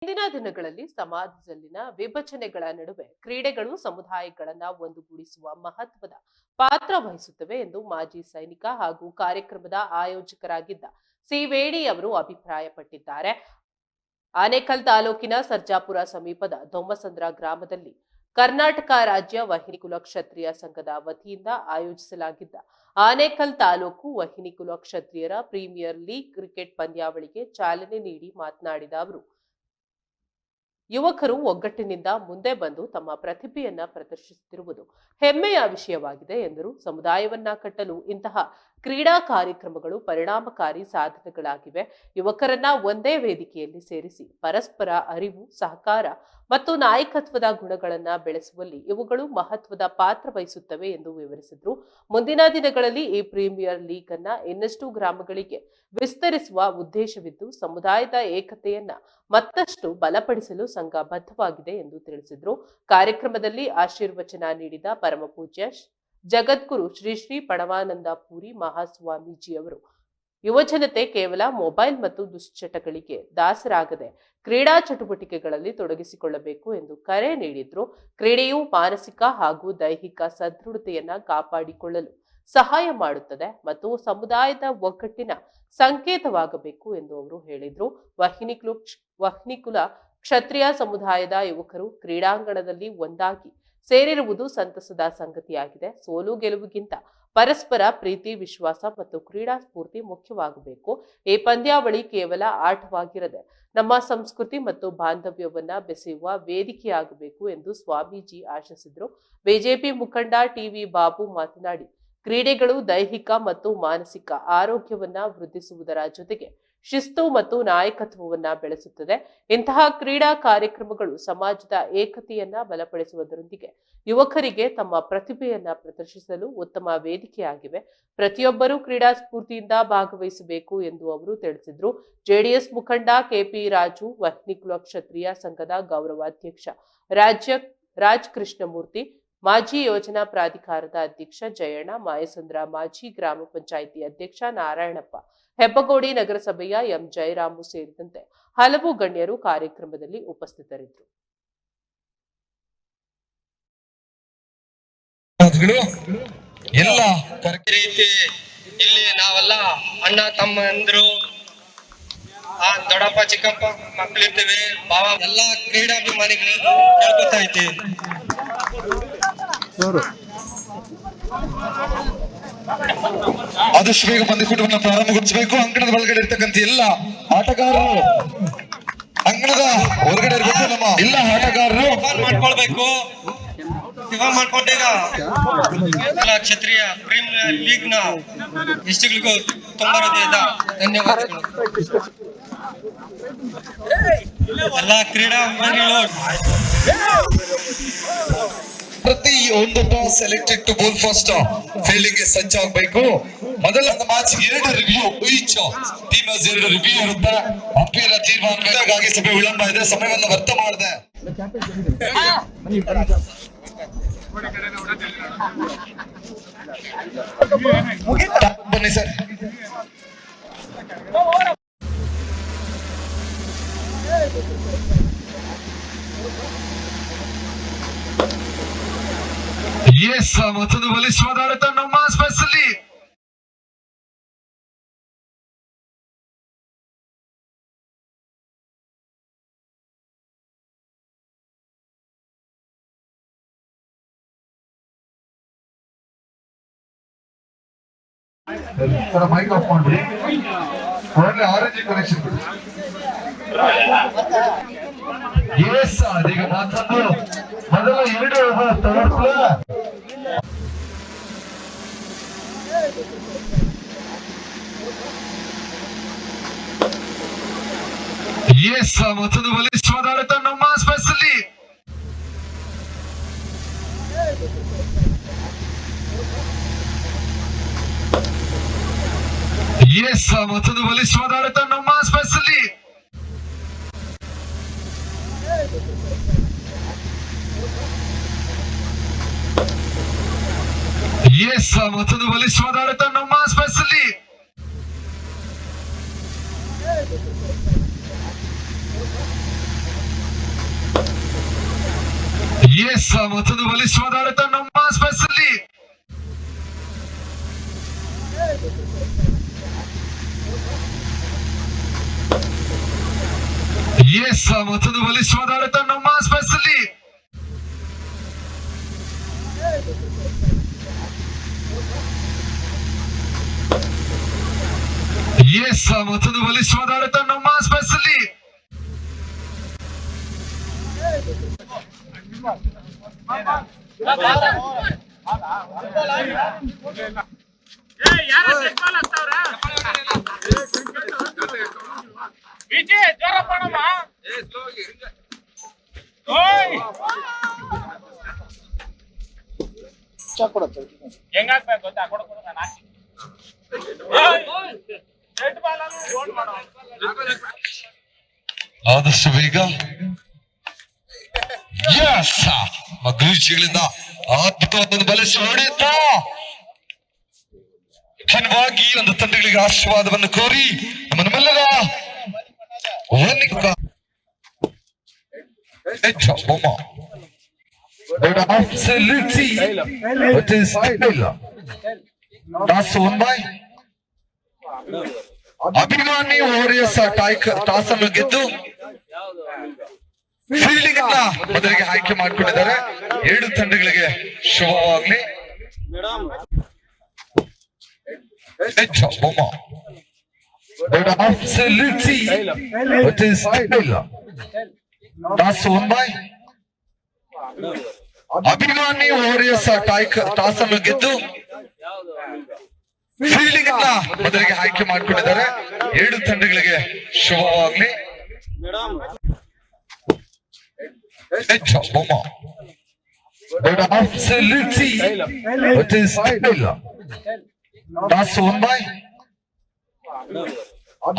ಇಂದಿನ ದಿನಗಳಲ್ಲಿ ಸಮಾಜದಲ್ಲಿನ ವಿಭಜನೆಗಳ ನಡುವೆ ಕ್ರೀಡೆಗಳು ಸಮುದಾಯಗಳನ್ನ ಒಂದುಗೂಡಿಸುವ ಮಹತ್ವದ ಪಾತ್ರ ವಹಿಸುತ್ತವೆ ಎಂದು ಮಾಜಿ ಸೈನಿಕ ಹಾಗೂ ಕಾರ್ಯಕ್ರಮದ ಆಯೋಜಕರಾಗಿದ್ದ ಸಿ ವೇಣಿ ಅವರು ಅಭಿಪ್ರಾಯಪಟ್ಟಿದ್ದಾರೆ. ಆನೇಕಲ್ ತಾಲೂಕಿನ ಸರ್ಜಾಪುರ ಸಮೀಪದ ದೊಮ್ಮಸಂದ್ರ ಗ್ರಾಮದಲ್ಲಿ ಕರ್ನಾಟಕ ರಾಜ್ಯ ವಹಿನಿ ಕುಲ ಕ್ಷತ್ರಿಯ ಸಂಘದ ವತಿಯಿಂದ ಆಯೋಜಿಸಲಾಗಿದ್ದ ಆನೇಕಲ್ ತಾಲೂಕು ವಹಿನಿ ಕುಲ ಕ್ಷತ್ರಿಯರ ಪ್ರೀಮಿಯರ್ ಲೀಗ್ ಕ್ರಿಕೆಟ್ ಪಂದ್ಯಾವಳಿಗೆ ಚಾಲನೆ ನೀಡಿ ಮಾತನಾಡಿದ ಅವರು, ಯುವಕರು ಒಗ್ಗಟ್ಟಿನಿಂದ ಮುಂದೆ ಬಂದು ತಮ್ಮ ಪ್ರತಿಭೆಯನ್ನ ಪ್ರದರ್ಶಿಸುತ್ತಿರುವುದು ಹೆಮ್ಮೆಯ ವಿಷಯವಾಗಿದೆ ಎಂದರು. ಸಮುದಾಯವನ್ನ ಕಟ್ಟಲು ಇಂತಹ ಕ್ರೀಡಾ ಕಾರ್ಯಕ್ರಮಗಳು ಪರಿಣಾಮಕಾರಿ ಸಾಧನಗಳಾಗಿವೆ. ಯುವಕರನ್ನ ಒಂದೇ ವೇದಿಕೆಯಲ್ಲಿ ಸೇರಿಸಿ ಪರಸ್ಪರ ಅರಿವು, ಸಹಕಾರ ಮತ್ತು ನಾಯಕತ್ವದ ಗುಣಗಳನ್ನ ಬೆಳೆಸುವಲ್ಲಿ ಇವುಗಳು ಮಹತ್ವದ ಪಾತ್ರ ವಹಿಸುತ್ತವೆ ಎಂದು ವಿವರಿಸಿದರು. ಮುಂದಿನ ದಿನಗಳಲ್ಲಿ ಈ ಪ್ರೀಮಿಯರ್ ಲೀಗ್ ಅನ್ನ ಇನ್ನಷ್ಟು ಗ್ರಾಮಗಳಿಗೆ ವಿಸ್ತರಿಸುವ ಉದ್ದೇಶವಿದ್ದು, ಸಮುದಾಯದ ಏಕತೆಯನ್ನ ಮತ್ತಷ್ಟು ಬಲಪಡಿಸಲು ಸಂಘ ಬದ್ಧವಾಗಿದೆ ಎಂದು ತಿಳಿಸಿದರು. ಕಾರ್ಯಕ್ರಮದಲ್ಲಿ ಆಶೀರ್ವಚನ ನೀಡಿದ ಪರಮಪೂಜ್ಯ ಜಗದ್ಗುರು ಶ್ರೀ ಶ್ರೀ ಪಣವಾನಂದ ಪುರಿ ಮಹಾಸ್ವಾಮೀಜಿ ಅವರು, ಯುವಜನತೆ ಕೇವಲ ಮೊಬೈಲ್ ಮತ್ತು ದುಶ್ಚಟಗಳಿಗೆ ದಾಸರಾಗದೆ ಕ್ರೀಡಾ ಚಟುವಟಿಕೆಗಳಲ್ಲಿ ತೊಡಗಿಸಿಕೊಳ್ಳಬೇಕು ಎಂದು ಕರೆ ನೀಡಿದ್ರು. ಕ್ರೀಡೆಯು ಮಾನಸಿಕ ಹಾಗೂ ದೈಹಿಕ ಸದೃಢತೆಯನ್ನ ಕಾಪಾಡಿಕೊಳ್ಳಲು ಸಹಾಯ ಮಾಡುತ್ತದೆ ಮತ್ತು ಸಮುದಾಯದ ಒಗ್ಗಟ್ಟಿನ ಸಂಕೇತವಾಗಬೇಕು ಎಂದು ಅವರು ಹೇಳಿದ್ರು. ವಹ್ನಿಕುಲ ಕ್ಷತ್ರಿಯ ಸಮುದಾಯದ ಯುವಕರು ಕ್ರೀಡಾಂಗಣದಲ್ಲಿ ಒಂದಾಗಿ ಸೇರಿರುವುದು ಸಂತಸದ ಸಂಗತಿಯಾಗಿದೆ. ಸೋಲು ಗೆಲುವಿಗಿಂತ ಪರಸ್ಪರ ಪ್ರೀತಿ, ವಿಶ್ವಾಸ ಮತ್ತು ಕ್ರೀಡಾ ಸ್ಫೂರ್ತಿ ಮುಖ್ಯವಾಗಬೇಕು. ಈ ಪಂದ್ಯಾವಳಿ ಕೇವಲ ಆಟವಾಗಿರದೆ ನಮ್ಮ ಸಂಸ್ಕೃತಿ ಮತ್ತು ಬಾಂಧವ್ಯವನ್ನ ಬೆಸೆಯುವ ವೇದಿಕೆಯಾಗಬೇಕು ಎಂದು ಸ್ವಾಮೀಜಿ ಆಶಿಸಿದರು. ಬಿಜೆಪಿ ಮುಖಂಡ ಟಿವಿ ಬಾಬು ಮಾತನಾಡಿ, ಕ್ರೀಡೆಗಳು ದೈಹಿಕ ಮತ್ತು ಮಾನಸಿಕ ಆರೋಗ್ಯವನ್ನ ವೃದ್ಧಿಸುವುದರ ಜೊತೆಗೆ ಶಿಸ್ತು ಮತ್ತು ನಾಯಕತ್ವವನ್ನ ಬೆಳೆಸುತ್ತದೆ. ಇಂತಹ ಕ್ರೀಡಾ ಕಾರ್ಯಕ್ರಮಗಳು ಸಮಾಜದ ಏಕತೆಯನ್ನ ಬಲಪಡಿಸುವುದರೊಂದಿಗೆ ಯುವಕರಿಗೆ ತಮ್ಮ ಪ್ರತಿಭೆಯನ್ನ ಪ್ರದರ್ಶಿಸಲು ಉತ್ತಮ ವೇದಿಕೆಯಾಗಿವೆ. ಪ್ರತಿಯೊಬ್ಬರೂ ಕ್ರೀಡಾ ಸ್ಫೂರ್ತಿಯಿಂದ ಭಾಗವಹಿಸಬೇಕು ಎಂದು ಅವರು ತಿಳಿಸಿದರು. ಜೆಡಿಎಸ್ ಮುಖಂಡ ಕೆಪಿ ರಾಜು, ವಹ್ನಿಕುಲ ಕ್ಷತ್ರಿಯ ಸಂಘದ ಗೌರವಾಧ್ಯಕ್ಷ ರಾಜ್ ಕೃಷ್ಣಮೂರ್ತಿ, ಮಾಜಿ ಯೋಜನಾ ಪ್ರಾಧಿಕಾರದ ಅಧ್ಯಕ್ಷ ಜಯಣ್ಣ, ಮಾಯಸಂದ್ರ ಮಾಜಿ ಗ್ರಾಮ ಪಂಚಾಯಿತಿ ಅಧ್ಯಕ್ಷ ನಾರಾಯಣಪ್ಪ, ಹೆಬ್ಬಗೋಡಿ ನಗರಸಭೆಯ ಎಂ ಜಯರಾಮು ಸೇರಿದಂತೆ ಹಲವು ಗಣ್ಯರು ಕಾರ್ಯಕ್ರಮದಲ್ಲಿ ಉಪಸ್ಥಿತರಿದ್ದರು. ಎಲ್ಲ ರೀತಿ ಇಲ್ಲಿ ನಾವೆಲ್ಲ ಅಣ್ಣ ತಮ್ಮಂದ್ರು ದೊಡ್ಡಪ್ಪ ಚಿಕ್ಕಪ್ಪ ಮಕ್ಕಳಿರ್ತೇವೆ, ಭಾವ ಎಲ್ಲ ಕ್ರೀಡಾಭಿಮಾನಿಗಳು ಕೇಳ್ಕೊತಾ ಐತಿ. ಆದಷ್ಟು ಬೇಗ ಪಂದ್ಯಕೂಟವನ್ನು ಪ್ರಾರಂಭಗೊಳಿಸಬೇಕು. ಅಂಗಣದ ಒಳಗಡೆ ಇರ್ತಕ್ಕಂಥ ಎಲ್ಲ ಆಟಗಾರರು ಅಂಗಣದ ಹೊರಗಡೆ ಇರಬೇಕು. ನಮ್ಮ ಎಲ್ಲ ಆಟಗಾರರು ಮಾಡ್ಕೊಳ್ಬೇಕು. ಮಾಡ್ಕೊಂಡೀಗ ಕ್ಷತ್ರಿಯ ಪ್ರೀಮಿಯರ್ ಲೀಗ್ ನ ಇಷ್ಟಗಳಿಗೂ ತುಂಬಾ ಹೃದಯದ ಧನ್ಯವಾದಗಳು. ಎಲ್ಲ ಕ್ರೀಡಾಭಿಮಾನಿಗಳು ಪ್ರತಿ ಒಂದು toss selected to bowl first fielding ಗೆ ಸಜ್ಜಾಗಬೇಕು. ಮೊದಲ match 2 review each team 2 review ಇರುತ್ತೆ. ಅಂಪೈರ್ ತೀರ್ಮಾನಕ್ಕಾಗಿ ಸಭೆ ವಿಳಂಬ ಇದೆ. ಸಮಯವನ್ನು ವ್ಯರ್ಥ ಮಾಡಿದೆ. ಬನ್ನಿ ಸರ್. ಎಸ್, ಮತ್ತೊಂದು ಬಲಿಷ್ಠವಾದ ಆಡಳಿತ ನಮ್ಮ ಸ್ಪೆಷಲಿ ಮೈಕ್ ಆಫ್ ಮಾಡ್ಬಿಡಿ. ಒಳ್ಳೆ ಆರೆಂಜ್ ಕನೆಕ್ಷನ್ ಬಿಡಿ. ಎಸ್, ಅದೀಗ ಮತ್ತೊಂದು ಮೊದಲ 2 ತಗೊಳ್ಕಲ. ಎಸ್, ಮತ್ತೊಂದು ಬಲಿಷ್ಠವಾದ ಆಡಳಿತ ನಮ್ಮ ಸ್ಪೆಷಲಿ. ಎಸ್, ಮತ್ತೊಂದು ಬಲಿಷ್ಠವಾದ ಆಡಳಿತ ನಮ್ಮ ಸ್ಪೆಷಲಿ. ಎಸ್, ಮತ್ತೊಂದು ಬಲಿಷ್ಠವಾದ ಆಡಳಿತ ನಮ್ಮ ಸ್ಪೆಷಲಿ. ಎಸ್ ಮತ್ತೊಂದು ಬಲಿಷ್ಠವಾದ ಆಡಳಿತ ನಮ್ಮ ಸ್ಪೇಸ್ ಅಲ್ಲಿ. ಎಸ್ ಮತ್ತೊಂದು ಬಲಿಷ್ಠವಾದ ಆಡಳಿತ ನಮ್ಮ ಸ್ಪೇಸ್ ಅಲ್ಲಿ. ಎಸ್ ಮತ್ತೊಂದು ಬಲಿಷ್ಠವಾದ ಆಡಳಿತ ನಮ್ಮ ಸ್ಪೇಸ್ ಅಲ್ಲಿ. ಹೆಂಗಾಗ್ಬೇಕು ಗೊತ್ತಾ? ಆದಷ್ಟು ಬೇಗ ಮಗುಚಿಗಳಿಂದ ಅದ್ಭುತವಾದ ಬಲಿಷ್ಠ ಹೊಡೆಯುತ್ತ ಘನವಾಗಿ ಒಂದು ತಂಡಗಳಿಗೆ ಆಶೀರ್ವಾದವನ್ನು ಕೋರಿ ನಮ್ಮನ್ನೆಲ್ಲರ ಅಭಿಮಾನಿ ವಾರಿಯರ್ಸ್ ಟಾಸ್ ಅನ್ನು ಗೆದ್ದು ಫೀಲ್ಡಿಂಗ್ ಅನ್ನ ಮೊದಲಿಗೆ ಆಯ್ಕೆ ಮಾಡಿಕೊಂಡಿದ್ದಾರೆ. 2 ತಂಡಗಳಿಗೆ ಶುಭವಾಗಲಿ. ಅಭಿಮಾನಿ ವಾರಿಯರ್ಸ್ ಟಾಸ್ ಅನ್ನು ಗೆದ್ದು ಫೀಲ್ಡಿಂಗ್ ಅನ್ನ ಮೊದಲಿಗೆ ಆಯ್ಕೆ ಮಾಡಿಕೊಂಡಿದ್ದಾರೆ. 2 ತಂಡಗಳಿಗೆ ಶುಭವಾಗಲಿ.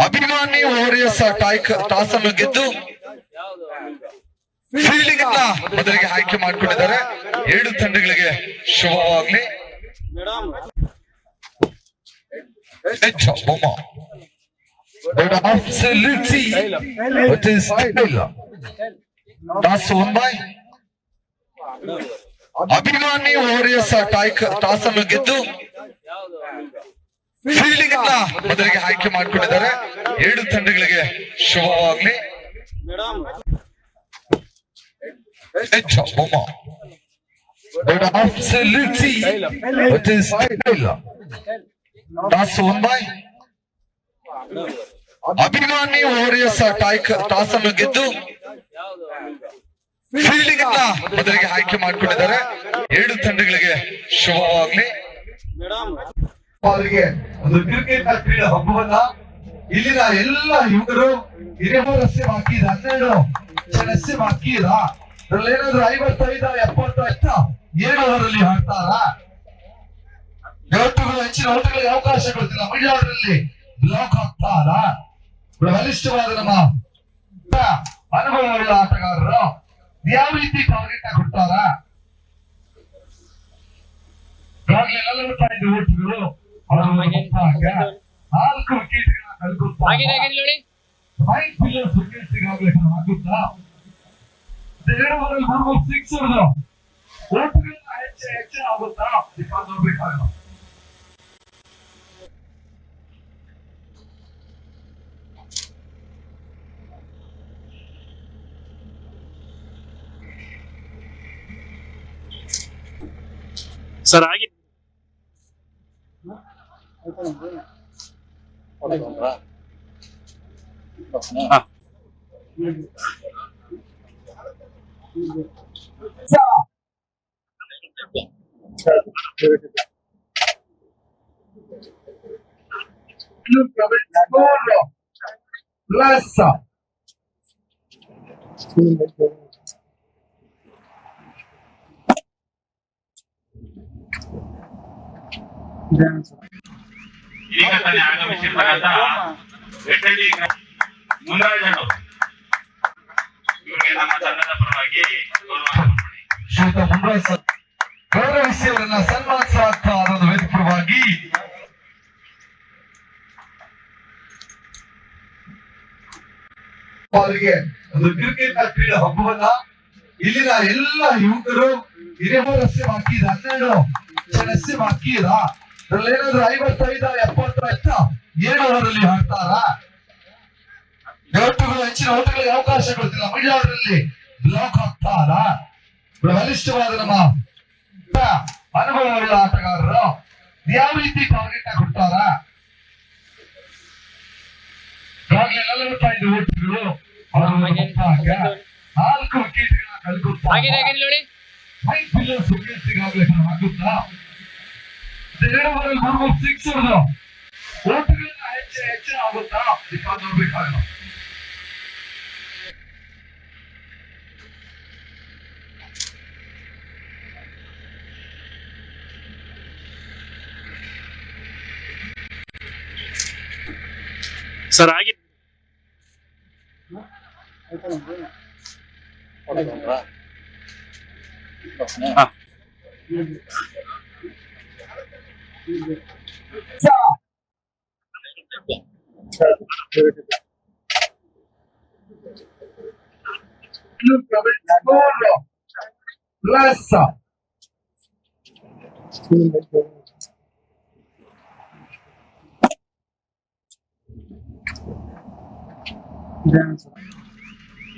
ಅಭಿಮಾನಿ ವಾರಿಯರ್ಸ್ ಟಾಸ್ ಅನ್ನು ಗೆದ್ದು ಫೀಲ್ಡಿಂಗ್ ಅನ್ನ ಮೊದಲಿಗೆ ಆಯ್ಕೆ ಮಾಡಿಕೊಂಡಿದ್ದಾರೆ. 2 ತಂಡಗಳಿಗೆ ಶುಭವಾಗಲಿ. ಅಭಿಮಾನಿ ವಾರಿಯರ್ಸ್ ಟಾಸ್ ಅನ್ನು ಗೆದ್ದು ಫೀಲ್ಡಿಂಗ್ ಅನ್ನ ಮೊದಲಿಗೆ ಆಯ್ಕೆ ಮಾಡಿಕೊಂಡಿದ್ದಾರೆ. 2 ತಂಡಗಳಿಗೆ ಶುಭವಾಗಲಿ. ಅಭಿಮಾನಿ ವಾರಿಯರ್ಸ್ ಟಾಸ್ ಅನ್ನು ಗೆದ್ದು ಫೀಲ್ಡಿಂಗ್ ಅನ್ನ ಮೊದಲಿಗೆ ಆಯ್ಕೆ ಮಾಡಿಕೊಂಡಿದ್ದಾರೆ. 2 ತಂಡಗಳಿಗೆ ಶುಭವಾಗಲಿ. ಅವರಿಗೆ ಒಂದು ಕ್ರಿಕೆಟ್ ಕ್ರೀಡಾ ಹಬ್ಬವನ್ನ ಇಲ್ಲಿನ ಎಲ್ಲ ಯುವಕರು ಹಿರಿಯರಸ್ಸೆ ಹಾಕಿದ 12 ಜನಸ್ಸೆ ಹಾಕಿದ ಏನಾದ್ರು 55 70 ಏನು ಅವರಲ್ಲಿ ಹಾಡ್ತಾರ. ಗೌಟುಗಳು ಹೆಚ್ಚಿನ ಓಟಗಳಿಗೆ ಅವಕಾಶ ಕೊಡ್ತಿಲ್ಲ. ಮಹಿಳೆಯರಲ್ಲಿ ಬ್ಲಾಕ್ ಹಾಕ್ತಾರ. ಬಲಿಷ್ಠವಾದ ನಮ್ಮ ಅನುಭವವುಳ್ಳ ಆಟಗಾರರು ಯಾವ ರೀತಿ ಟಾರ್ಗೆಟ್ ಕೊಡ್ತಾರ. ಓಟುಗಳು ಅವರು 4 ವಿಕೆಟ್ಗಳನ್ನ ಕಳ್ಕೊಳ್ತಾರೆ. 5 ಪಿಲ್ಲರ್ಸ್ ವಿಕೆಟ್ಸ್ಗಾಗಲೇ ಆಗುತ್ತಾ 2 ಓವರಲ್ಲಿ 3 6 ಹೊಡೆದು ಓಟುಗಳನ್ನ ಹೆಚ್ಚು ಆಗುತ್ತಾ ನೋಡ್ಬೇಕಾಗಲ್ಲ. ಸರ್ ಆಗಿ ಈಗ ತಾನೇ ಆಗಮಿಸಿರ್ತಕ್ಕಂಥ ವೆಟ್ಟಳ್ಳಿ ಮುನ್ರಾಜರು ಇವರಿಗೆ ನಮ್ಮ ತಂಡದ ಪರವಾಗಿ ಗೌರವಿಸಿ ಅವರನ್ನ ಸನ್ಮಾನಿಸಲಾಗ್ತಾ ಅದೊಂದು ವೇದಿಕೆ ಪರವಾಗಿ ಅವರಿಗೆ ಒಂದು ಕ್ರಿಕೆಟ್ ಕ್ರೀಡಾ ಹಬ್ಬವನ್ನ ಇಲ್ಲಿನ ಎಲ್ಲ ಯುವಕರು ಹಿರಿಯರಸ್ಸೆ ಬಾಕಿದ 12 ಜನಸ್ಸೆ ಬಾಕಿದ ಅದ್ರಲ್ಲೇನಾದ್ರೂ 55 70 ಏನು ಅವರಲ್ಲಿ ಹಾಡ್ತಾರ ಓಟುಗಳು ಹೆಚ್ಚಿನ ಓಟುಗಳಿಗೆ ಅವಕಾಶ ಕೊಡ್ತಿಲ್ಲ ಮಹಿಳೆಯರಲ್ಲಿ ಬ್ಲಾಕ್ ಆಗ್ತಾರ ಬಲಿಷ್ಠವಾದ ನಮ್ಮ ಅನುಭವವುಳ್ಳ ಆಟಗಾರರು ಯಾವ ರೀತಿ ಟಾರ್ಗೆಟ್ ಕೊಡ್ತಾರ 45 ಓಟುಗಳು ಅವರ 4 ವಿಕೆಟ್ಗಳನ್ನ ಕಳ್ಕೊಳ್ತಾರೆ ಮೈಕ್ ಪಿಲ್ಲರ್ಸ್ ವಿಕೆಟ್ಸಿಗಾಗಲೇ ಆಗುತ್ತಾ 2 ಓವರಲ್ಲಿ 3 ಸಿಕ್ಸ್ ಹೊಡೆದು ಓಟುಗಳನ್ನ ಹೆಚ್ಚಿನ ಆಗುತ್ತಾ ಇದಕ್ಕೆ ನೋಡ್ಬೇಕಾಗಲ್ಲ. ಸರ್ ಆಗಿದೆ. ಹಾ.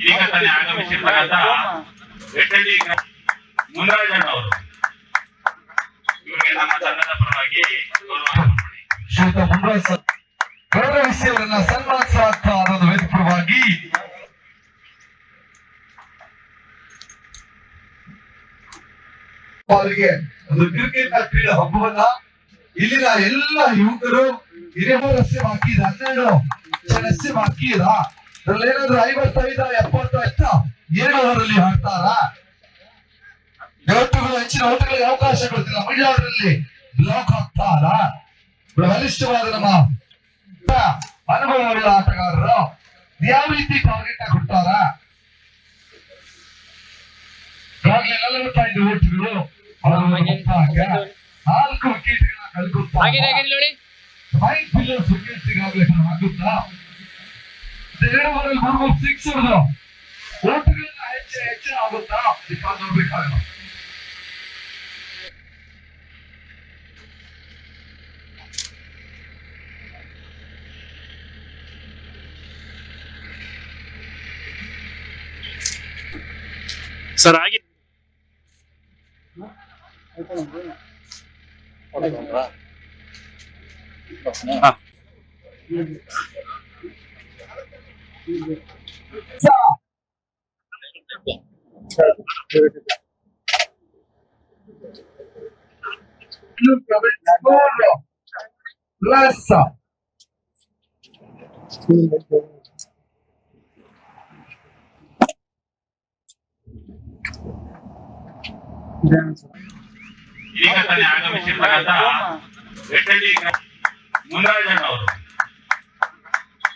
ಈಗ ತಾನೇ ಆಗಮಿಸಿರ್ತಕ್ಕಂಥ ವೆಟ್ಟಳ್ಳಿ ಮುನರಾಜಣ್ಣ ಅವರು ಇವರಿಗೆ ನಮ್ಮ ತಂಡದ ಪರವಾಗಿ ಶ್ರೀಯುತ ಮುನರಾಜ್ ಗೌರವಿಸಿಯವರನ್ನ ಸನ್ಮಾನಿಸಲಾಗ್ತಾ ಅದನ್ನು ವೇದಿಕವಾಗಿ ಅವರಿಗೆ ಒಂದು ಕ್ರಿಕೆಟ್ ಕ್ರೀಡಾ ಹಬ್ಬವನ್ನ ಇಲ್ಲಿನ ಎಲ್ಲ ಯುವಕರು ಹಿರಿಯರಸ್ಸೆ ಬಾಕಿದ 12 ಜನಸ್ಸೆ ಬಾಕಿದ ಅದ್ರಲ್ಲೇನಾದ್ರೂ 55 70 ಏನು ಅವರಲ್ಲಿ ಹಾಡ್ತಾರ ಓಟುಗಳು ಹೆಚ್ಚಿನ ಓಟುಗಳಿಗೆ ಅವಕಾಶ ಕೊಡ್ತಿಲ್ಲ ಮಹಿಳೆಯರಲ್ಲಿ ಬ್ಲಾಕ್ ಆಗ್ತಾರ ಬಲಿಷ್ಠವಾದ ನಮ್ಮ ಅನುಭವವುಳ್ಳ ಆಟಗಾರರು ಯಾವ ರೀತಿ ಟಾರ್ಗೆಟ್ ಕೊಡ್ತಾರ 45 ಓಟುಗಳು ಅವರ 4 ವಿಕೆಟ್ಗಳನ್ನ ಕಳ್ಕೊಳ್ತಾರೆ ಮೈಕ್ ಪಿಲ್ಲರ್ಸ್ ವಿಕೆಟ್ಸಿಗಾಗಲೇ ಆಗುತ್ತಾ 2 ಓವರಲ್ಲಿ 3 ಸಿಕ್ಸ್ ಹೊಡೆದು ಓಟುಗಳನ್ನ ಹೆಚ್ಚಿನ ಆಗುತ್ತಾ ಇದಕ್ಕೆ ನೋಡ್ಬೇಕಾಗಲ್ಲ. ಸರ್ ಆಗಿದೆ. ಹಾ. ಈಗ ತಾನೇ ಆಗಮಿಸಿರ್ತಕ್ಕಂಥ ವೆಟ್ಟಳ್ಳಿ ಮುನರಾಜಣ್ಣ ಅವರು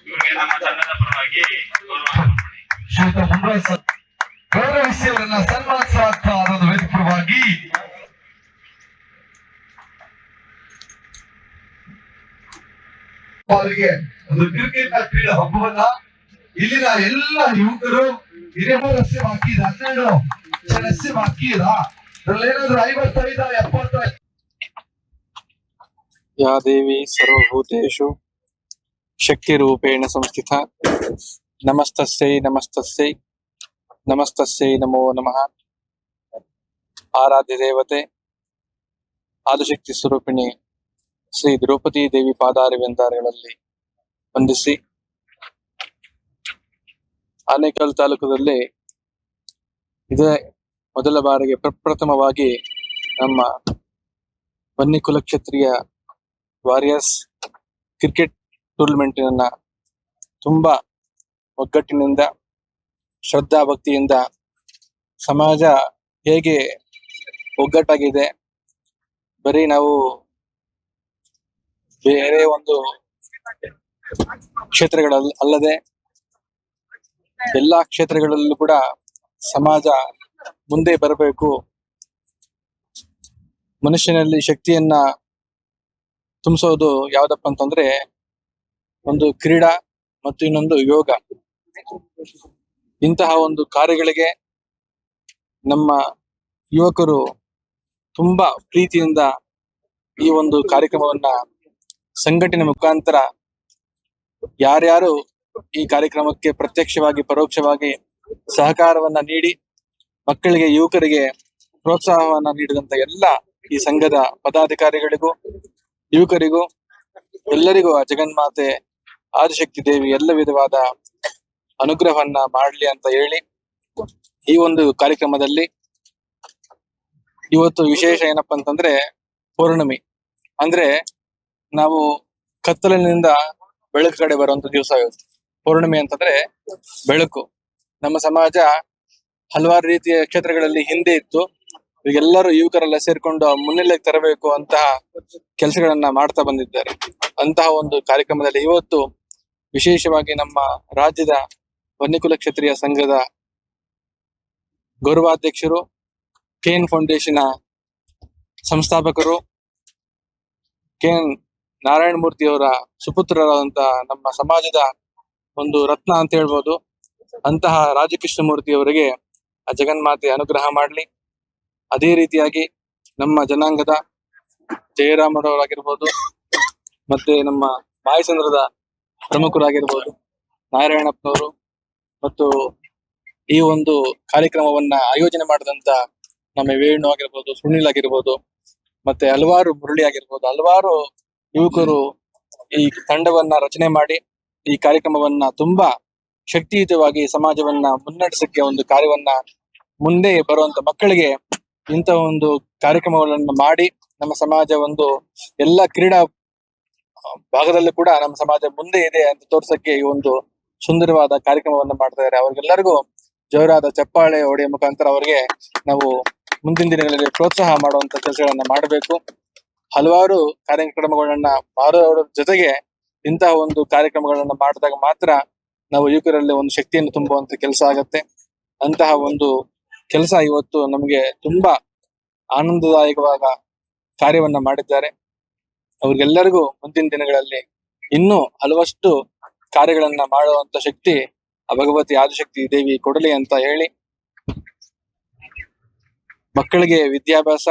ಇವರಿಗೆ ನಮ್ಮ ತಂಡದ ಪರವಾಗಿ ಶ್ರೀಯುತ ಮುನರಾಜ್ ಗೌರವಿಸಿಯವರನ್ನ ಸನ್ಮಾನಿಸಲಾಗ್ತಾ ಅದನ್ನು ವೇದಿಕವಾಗಿ ಅವರಿಗೆ ಒಂದು ಕ್ರಿಕೆಟ್ ಕ್ರೀಡಾ ಹಬ್ಬವನ್ನ ಇಲ್ಲಿನ ಎಲ್ಲ ಯುವಕರು ಹಿರಿಯರಸ್ಸೆ ಬಾಕಿದ 12 ಜನಸ್ಸೆ ಬಾಕಿದ ಅದ್ರಲ್ಲೇನಾದ್ರೂ 55 70 या देवी सर्वभूतेषु शक्तिरूपेण संस्थिता नमस्तस्यै नमस्तस्यै नमस्तस्यै नमो नमः आराध्य देवते ಆದಿಶಕ್ತಿ ಸ್ವರೂಪಿಣಿ ಶ್ರೀ ದ್ರೌಪದಿ ದೇವಿ ಪಾದಾರವಿಂದಗಳಲ್ಲಿ ವಂದಿಸಿ ಆನೇಕಲ್ ತಾಲೂಕದಲ್ಲಿ ಇದೇ ಮೊದಲ ಬಾರಿಗೆ ಪ್ರಪ್ರಥಮವಾಗಿ ನಮ್ಮ ಬನ್ನಿ ಕುಲಕ್ಷತ್ರಿಯ ವಾರಿಯರ್ಸ್ ಕ್ರಿಕೆಟ್ ಟೂರ್ನಮೆಂಟಿನ ತುಂಬಾ ಒಗ್ಗಟ್ಟಿನಿಂದ ಶ್ರದ್ಧಾ ಭಕ್ತಿಯಿಂದ ಸಮಾಜ ಹೇಗೆ ಒಗ್ಗಟ್ಟಾಗಿದೆ, ಬರೀ ನಾವು ಬೇರೆ ಒಂದು ಕ್ಷೇತ್ರಗಳಲ್ಲಿ ಅಲ್ಲದೆ ಎಲ್ಲಾ ಕ್ಷೇತ್ರಗಳಲ್ಲೂ ಕೂಡ ಸಮಾಜ ಮುಂದೆ ಬರಬೇಕು, ಮನುಷ್ಯನಲ್ಲಿ ಶಕ್ತಿಯನ್ನ ತುಂಬಿಸೋದು ಯಾವ್ದಪ್ಪ ಅಂತಂದ್ರೆ ಒಂದು ಕ್ರೀಡಾ ಮತ್ತು ಇನ್ನೊಂದು ಯೋಗ. ಇಂತಹ ಒಂದು ಕಾರ್ಯಗಳಿಗೆ ನಮ್ಮ ಯುವಕರು ತುಂಬಾ ಪ್ರೀತಿಯಿಂದ ಈ ಒಂದು ಕಾರ್ಯಕ್ರಮವನ್ನ ಸಂಘಟನೆ ಮುಖಾಂತರ ಯಾರ್ಯಾರು ಈ ಕಾರ್ಯಕ್ರಮಕ್ಕೆ ಪ್ರತ್ಯಕ್ಷವಾಗಿ ಪರೋಕ್ಷವಾಗಿ ಸಹಕಾರವನ್ನ ನೀಡಿ ಮಕ್ಕಳಿಗೆ ಯುವಕರಿಗೆ ಪ್ರೋತ್ಸಾಹವನ್ನ ನೀಡಿದಂತ ಎಲ್ಲ ಈ ಸಂಘದ ಪದಾಧಿಕಾರಿಗಳಿಗೂ ಯುವಕರಿಗೂ ಎಲ್ಲರಿಗೂ ಆ ಜಗನ್ಮಾತೆ ಆದಿಶಕ್ತಿ ದೇವಿ ಎಲ್ಲ ವಿಧವಾದ ಅನುಗ್ರಹವನ್ನ ಮಾಡಲಿ ಅಂತ ಹೇಳಿ ಈ ಒಂದು ಕಾರ್ಯಕ್ರಮದಲ್ಲಿ ಇವತ್ತು ವಿಶೇಷ ಏನಪ್ಪಾ ಅಂತಂದ್ರೆ ಪೌರ್ಣಮಿ ಅಂದ್ರೆ ನಾವು ಕತ್ತಲಿನಿಂದ ಬೆಳಕು ಕಡೆ ಬರುವಂತ ದಿವಸ ಇವತ್ತು. ಪೌರ್ಣಮಿ ಅಂತಂದ್ರೆ ಬೆಳಕು. ನಮ್ಮ ಸಮಾಜ ಹಲವಾರು ರೀತಿಯ ಕ್ಷೇತ್ರಗಳಲ್ಲಿ ಹಿಂದೆ ಇತ್ತು. ಈಗೆಲ್ಲರೂ ಯುವಕರೆಲ್ಲ ಸೇರ್ಕೊಂಡು ಮುನ್ನೆಲೆಗೆ ತರಬೇಕು ಅಂತಹ ಕೆಲಸಗಳನ್ನ ಮಾಡ್ತಾ ಬಂದಿದ್ದಾರೆ. ಅಂತಹ ಒಂದು ಕಾರ್ಯಕ್ರಮದಲ್ಲಿ ಇವತ್ತು ವಿಶೇಷವಾಗಿ ನಮ್ಮ ರಾಜ್ಯದ ವನ್ಯಕುಲ ಕ್ಷತ್ರಿಯ ಸಂಘದ ಗೌರವಾಧ್ಯಕ್ಷರು, K N foundation ಸಂಸ್ಥಾಪಕರು, K N Narayana Murthy ಅವರ ಸುಪುತ್ರರಾದಂತ ನಮ್ಮ ಸಮಾಜದ ಒಂದು ರತ್ನ ಅಂತ ಹೇಳ್ಬೋದು ಅಂತಹ ರಾಜಕೃಷ್ಣ ಮೂರ್ತಿ ಅವರಿಗೆ ಆ ಜಗನ್ಮಾತೆ ಅನುಗ್ರಹ ಮಾಡಲಿ. ಅದೇ ರೀತಿಯಾಗಿ ನಮ್ಮ ಜನಾಂಗದ ಜಯರಾಮರವರಾಗಿರ್ಬೋದು, ಮತ್ತೆ ನಮ್ಮ ಮಾಯಸಂದ್ರದ ಪ್ರಮುಖರಾಗಿರ್ಬೋದು ನಾರಾಯಣಪ್ಪನವರು, ಮತ್ತು ಈ ಒಂದು ಕಾರ್ಯಕ್ರಮವನ್ನ ಆಯೋಜನೆ ಮಾಡಿದಂತ ನಮ್ಮ ವೇಣು ಆಗಿರ್ಬೋದು, ಸುನಿಲ್ ಆಗಿರ್ಬೋದು, ಮತ್ತೆ ಹಲವಾರು ಮುರಳಿ ಆಗಿರ್ಬೋದು, ಹಲವಾರು ಯುವಕರು ಈ ತಂಡವನ್ನ ರಚನೆ ಮಾಡಿ ಈ ಕಾರ್ಯಕ್ರಮವನ್ನ ತುಂಬಾ ಶಕ್ತಿಯುತವಾಗಿ ಸಮಾಜವನ್ನ ಮುನ್ನಡೆಸಕ್ಕೆ ಒಂದು ಕಾರ್ಯವನ್ನ ಮುಂದೆ ಬರುವಂತ ಮಕ್ಕಳಿಗೆ ಇಂತಹ ಒಂದು ಕಾರ್ಯಕ್ರಮಗಳನ್ನು ಮಾಡಿ ನಮ್ಮ ಸಮಾಜ ಒಂದು ಎಲ್ಲ ಕ್ರೀಡಾ ಭಾಗದಲ್ಲೂ ಕೂಡ ನಮ್ಮ ಸಮಾಜ ಮುಂದೆ ಇದೆ ಅಂತ ತೋರ್ಸಕ್ಕೆ ಈ ಒಂದು ಸುಂದರವಾದ ಕಾರ್ಯಕ್ರಮವನ್ನು ಮಾಡ್ತಾ ಇದ್ದಾರೆ. ಅವ್ರಿಗೆಲ್ಲರಿಗೂ ಜೋರಾದ ಚಪ್ಪಾಳೆ ಹೊಡೆಯ ಮುಖಾಂತರ ಅವರಿಗೆ ನಾವು ಮುಂದಿನ ದಿನಗಳಲ್ಲಿ ಪ್ರೋತ್ಸಾಹ ಮಾಡುವಂತ ಕೆಲಸಗಳನ್ನ ಮಾಡಬೇಕು. ಹಲವಾರು ಕಾರ್ಯಕ್ರಮಗಳನ್ನ ಮಾಡೋದ್ರ ಜೊತೆಗೆ ಇಂತಹ ಒಂದು ಕಾರ್ಯಕ್ರಮಗಳನ್ನ ಮಾಡಿದಾಗ ಮಾತ್ರ ನಾವು ಯುವಕರಲ್ಲಿ ಒಂದು ಶಕ್ತಿಯನ್ನು ತುಂಬುವಂತ ಕೆಲಸ ಆಗತ್ತೆ. ಅಂತಹ ಒಂದು ಕೆಲಸ ಇವತ್ತು ನಮಗೆ ತುಂಬಾ ಆನಂದದಾಯಕವಾದ ಕಾರ್ಯವನ್ನ ಮಾಡಿದ್ದಾರೆ. ಅವ್ರಿಗೆಲ್ಲರಿಗೂ ಮುಂದಿನ ದಿನಗಳಲ್ಲಿ ಇನ್ನೂ ಹಲವಷ್ಟು ಕಾರ್ಯಗಳನ್ನ ಮಾಡುವಂತ ಶಕ್ತಿ ಆ ಭಗವತಿ ಆದಿಶಕ್ತಿ ದೇವಿ ಕೊಡಲಿ ಅಂತ ಹೇಳಿ, ಮಕ್ಕಳಿಗೆ ವಿದ್ಯಾಭ್ಯಾಸ,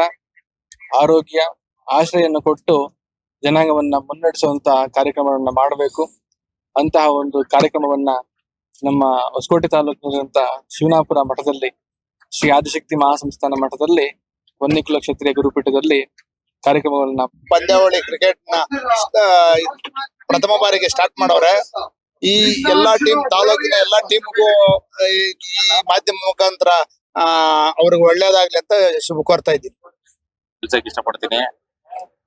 ಆರೋಗ್ಯ, ಆಶ್ರಯನ್ನು ಕೊಟ್ಟು ಜನಾಂಗವನ್ನ ಮುನ್ನಡೆಸುವಂತ ಕಾರ್ಯಕ್ರಮವನ್ನ ಮಾಡಬೇಕು. ಅಂತಹ ಒಂದು ಕಾರ್ಯಕ್ರಮವನ್ನ ನಮ್ಮ ಹೊಸಕೋಟೆ ತಾಲೂಕಿನಂತ ಶಿವನಾಪುರ ಮಠದಲ್ಲಿ ಶ್ರೀ ಆದಿಶಕ್ತಿ ಮಹಾಸಂಸ್ಥಾನ ಮಠದಲ್ಲಿ ವನ್ಯಕುಲ ಕ್ಷತ್ರಿಯ ಗುರುಪೀಠದಲ್ಲಿ ಕಾರ್ಯಕ್ರಮಗಳನ್ನ ಪಂದ್ಯಾವಳಿ ಕ್ರಿಕೆಟ್ ನ ಪ್ರಥಮ ಬಾರಿಗೆ ಸ್ಟಾರ್ಟ್ ಮಾಡವ್ರೆ. ಈ ಎಲ್ಲಾ ಟೀಮ್, ತಾಲೂಕಿನ ಎಲ್ಲಾ ಟೀಮ್ಗೂ ಈ ಮಾಧ್ಯಮ ಮುಖಾಂತರ ಅವ್ರಿಗೆ ಒಳ್ಳೇದಾಗ್ಲಿ ಅಂತ ಶುಭ ಕೋರ್ತಾ ಇದ್ದೀನಿ. ತಿಳಿಸಕ್ಕೆ ಇಷ್ಟಪಡ್ತೀನಿ.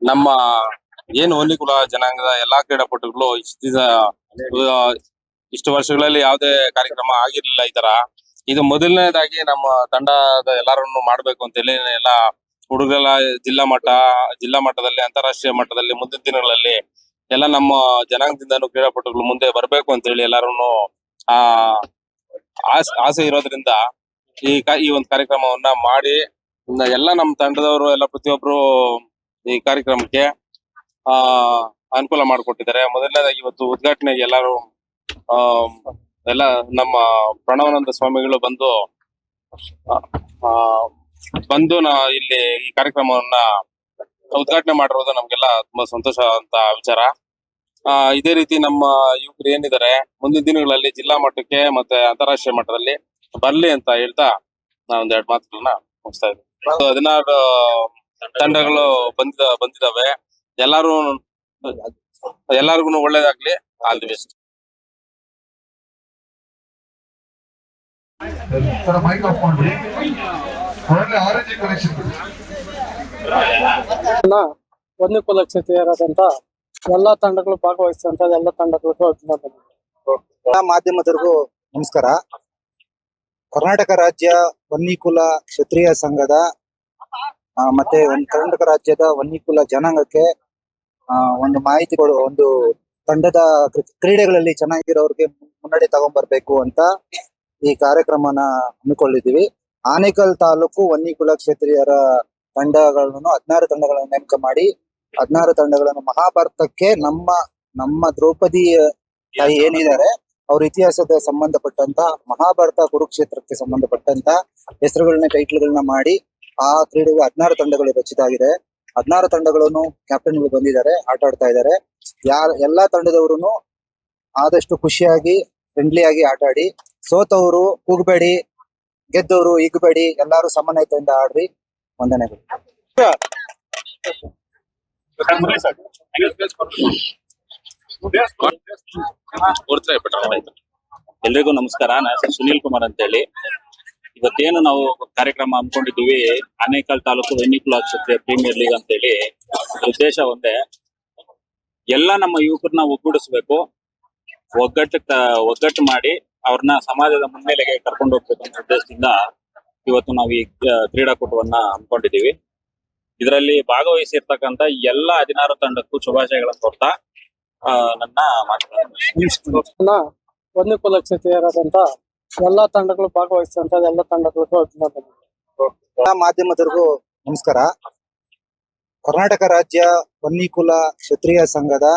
ನಮ್ಮ ಏನು ವನ್ಯಕುಲ ಜನಾಂಗದ ಎಲ್ಲಾ ಕ್ರೀಡಾಪಟುಗಳು ಇಷ್ಟು ವರ್ಷಗಳಲ್ಲಿ ಯಾವುದೇ ಕಾರ್ಯಕ್ರಮ ಆಗಿರ್ಲಿಲ್ಲ ಈ ತರ. ಇದು ಮೊದಲನೇದಾಗಿ ನಮ್ಮ ತಂಡದ ಎಲ್ಲರನ್ನು ಮಾಡ್ಬೇಕು ಅಂತ ಹೇಳಿ ಎಲ್ಲ ಹುಡುಗರೆಲ್ಲ ಜಿಲ್ಲಾ ಮಟ್ಟದಲ್ಲಿ, ಅಂತಾರಾಷ್ಟ್ರೀಯ ಮಟ್ಟದಲ್ಲಿ ಮುಂದಿನ ದಿನಗಳಲ್ಲಿ ಎಲ್ಲ ನಮ್ಮ ಜನಾಂಗದಿಂದನೂ ಕ್ರೀಡಾಪಟುಗಳು ಮುಂದೆ ಬರ್ಬೇಕು ಅಂತ ಹೇಳಿ ಎಲ್ಲರನ್ನು ಆಸೆ ಇರೋದ್ರಿಂದ ಈ ಒಂದು ಕಾರ್ಯಕ್ರಮವನ್ನ ಮಾಡಿ ಎಲ್ಲ ನಮ್ಮ ತಂಡದವರು ಎಲ್ಲ ಪ್ರತಿಯೊಬ್ರು ಈ ಕಾರ್ಯಕ್ರಮಕ್ಕೆ ಅನುಕೂಲ ಮಾಡಿಕೊಟ್ಟಿದ್ದಾರೆ. ಮೊದಲನೇದಾಗಿ ಇವತ್ತು ಉದ್ಘಾಟನೆಗೆ ಎಲ್ಲರೂ ಎಲ್ಲ ನಮ್ಮ ಪ್ರಣವಾನಂದ ಸ್ವಾಮಿಗಳು ಬಂದು ಇಲ್ಲಿ ಈ ಕಾರ್ಯಕ್ರಮವನ್ನ ಉದ್ಘಾಟನೆ ಮಾಡಿರೋದು ನಮ್ಗೆಲ್ಲ ತುಂಬಾ ಸಂತೋಷ ಅಂತ ವಿಚಾರ. ಇದೇ ರೀತಿ ನಮ್ಮ ಯುವಕರು ಏನಿದ್ದಾರೆ ಮುಂದಿನ ದಿನಗಳಲ್ಲಿ ಜಿಲ್ಲಾ ಮಟ್ಟಕ್ಕೆ ಮತ್ತೆ ಅಂತಾರಾಷ್ಟ್ರೀಯ ಮಟ್ಟದಲ್ಲಿ ಬರ್ಲಿ ಅಂತ ಹೇಳ್ತಾ ನಾ ಒಂದೆರಡು ಮಾತುಗಳನ್ನ ಮುಗಿಸ್ತಾ ಇದ್ದೀನಿ. 16 ತಂಡಗಳು ಬಂದಿದಾವೆ. ಎಲ್ಲಾರ್ಗು ಒಳ್ಳೇದಾಗ್ಲಿ. All the best. ವನ್ಯಕುಲ ಕ್ಷತ್ರಿಯರಾದಂತ ಎಲ್ಲಾ ತಂಡಗಳು ಭಾಗವಹಿಸಿದಂತ ಎಲ್ಲ ತಂಡಗಳಿಗೂ ಅಭಿನಂದನೆ. ಮಾಧ್ಯಮದವರಿಗೂ ನಮಸ್ಕಾರ. ಕರ್ನಾಟಕ ರಾಜ್ಯ ವನ್ಯಕುಲ ಕ್ಷತ್ರಿಯ ಸಂಘದ ಮತ್ತೆ ಕರ್ನಾಟಕ ರಾಜ್ಯದ ವನ್ಯಕುಲ ಜನಾಂಗಕ್ಕೆ ಒಂದು ಮಾಹಿತಿ ಕೊಡು, ಒಂದು ತಂಡದ ಕ್ರೀಡೆಗಳಲ್ಲಿ ಚೆನ್ನಾಗಿರೋರಿಗೆ ಮುನ್ನಡೆ ತಗೊಂಡ್ಬರ್ಬೇಕು ಅಂತ ಈ ಕಾರ್ಯಕ್ರಮನ ಹಮ್ಮಿಕೊಂಡಿದ್ದೀವಿ. ಆನೇಕಲ್ ತಾಲೂಕು ವನ್ಯಕುಲ ಕ್ಷತ್ರಿಯರ ತಂಡಗಳನ್ನು 16 ತಂಡಗಳನ್ನು ನೇಮಕ ಮಾಡಿ 16 ತಂಡಗಳನ್ನು ಮಹಾಭಾರತಕ್ಕೆ ನಮ್ಮ ದ್ರೌಪದಿ ತಾಯಿ ಏನಿದ್ದಾರೆ ಅವ್ರ ಇತಿಹಾಸದ ಸಂಬಂಧಪಟ್ಟಂತ ಮಹಾಭಾರತ ಕುರುಕ್ಷೇತ್ರಕ್ಕೆ ಸಂಬಂಧಪಟ್ಟಂತ ಹೆಸರುಗಳನ್ನ ಟೈಟ್ಲ್ಗಳನ್ನ ಮಾಡಿ ಆ ಕ್ರೀಡೆಗೆ 16 ತಂಡಗಳು ರಚಿತ ಆಗಿದೆ. 16 ತಂಡಗಳನ್ನು ಕ್ಯಾಪ್ಟನ್ಗಳು ಬಂದಿದ್ದಾರೆ, ಆಟ ಆಡ್ತಾ ಇದ್ದಾರೆ. ಎಲ್ಲಾ ತಂಡದವರು ಆದಷ್ಟು ಖುಷಿಯಾಗಿ ಫ್ರೆಂಡ್ಲಿ ಆಗಿ ಆಟ ಆಡಿ, ಸೋತವರು ಕೂಗಬೇಡಿ, ಗೆದ್ದವರು ಇಗ್ಬೇಡಿ, ಎಲ್ಲಾರು ಸಮನ್ವಯತೆಯಿಂದ ಆಡ್ರಿ. ವಂದನೆಗಳು. ಎಲ್ರಿಗೂ ನಮಸ್ಕಾರ. ನನ್ನ ಹೆಸರು ಸುನೀಲ್ ಕುಮಾರ್ ಅಂತ ಹೇಳಿ. ಇವತ್ತೇನು ನಾವು ಕಾರ್ಯಕ್ರಮ ಹಮ್ಮಿಕೊಂಡಿದ್ದೀವಿ, ಆನೇಕಲ್ ತಾಲೂಕು ವೆನ್ನಿಕುಲ ಕ್ಷತ್ರಿಯ ಪ್ರೀಮಿಯರ್ ಲೀಗ್ ಅಂತ ಹೇಳಿ. ಉದ್ದೇಶ ಒಂದೇ, ಎಲ್ಲ ನಮ್ಮ ಯುವಕರನ್ನ ಒಗ್ಗೂಡಿಸ್ಬೇಕು, ಒಗ್ಗಟ್ಟು ಮಾಡಿ ಅವ್ರನ್ನ ಸಮಾಜದ ಮುನ್ನೆಲೆಗೆ ಕರ್ಕೊಂಡು ಹೋಗ್ಬೇಕು ಅನ್ನೋ ಉದ್ದೇಶದಿಂದ ಇವತ್ತು ನಾವು ಈ ಕ್ರೀಡಾಕೂಟವನ್ನ ಹಮ್ಮಿಕೊಂಡಿದ್ದೀವಿ. ಇದರಲ್ಲಿ ಭಾಗವಹಿಸಿರ್ತಕ್ಕಂಥ ಎಲ್ಲ 16 ತಂಡಕ್ಕೂ ಶುಭಾಶಯಗಳನ್ನು ಕೊಡ್ತಾ ನನ್ನ ಮಾತುಗಳನ್ನು ವನ್ನಿಕುಲ ಕ್ಷತ್ರಿಯರಾದಂತ ಎಲ್ಲಾ ತಂಡಗಳು ಭಾಗವಹಿಸಿದಂತ ಎಲ್ಲ ತಂಡಗಳಿಗೂ ಅಭಿನಂದನೆ. ಎಲ್ಲಾ ಮಾಧ್ಯಮದವರಿಗೂ ನಮಸ್ಕಾರ. ಕರ್ನಾಟಕ ರಾಜ್ಯ ವನ್ನಿಕುಲ ಕ್ಷತ್ರಿಯ ಸಂಘದ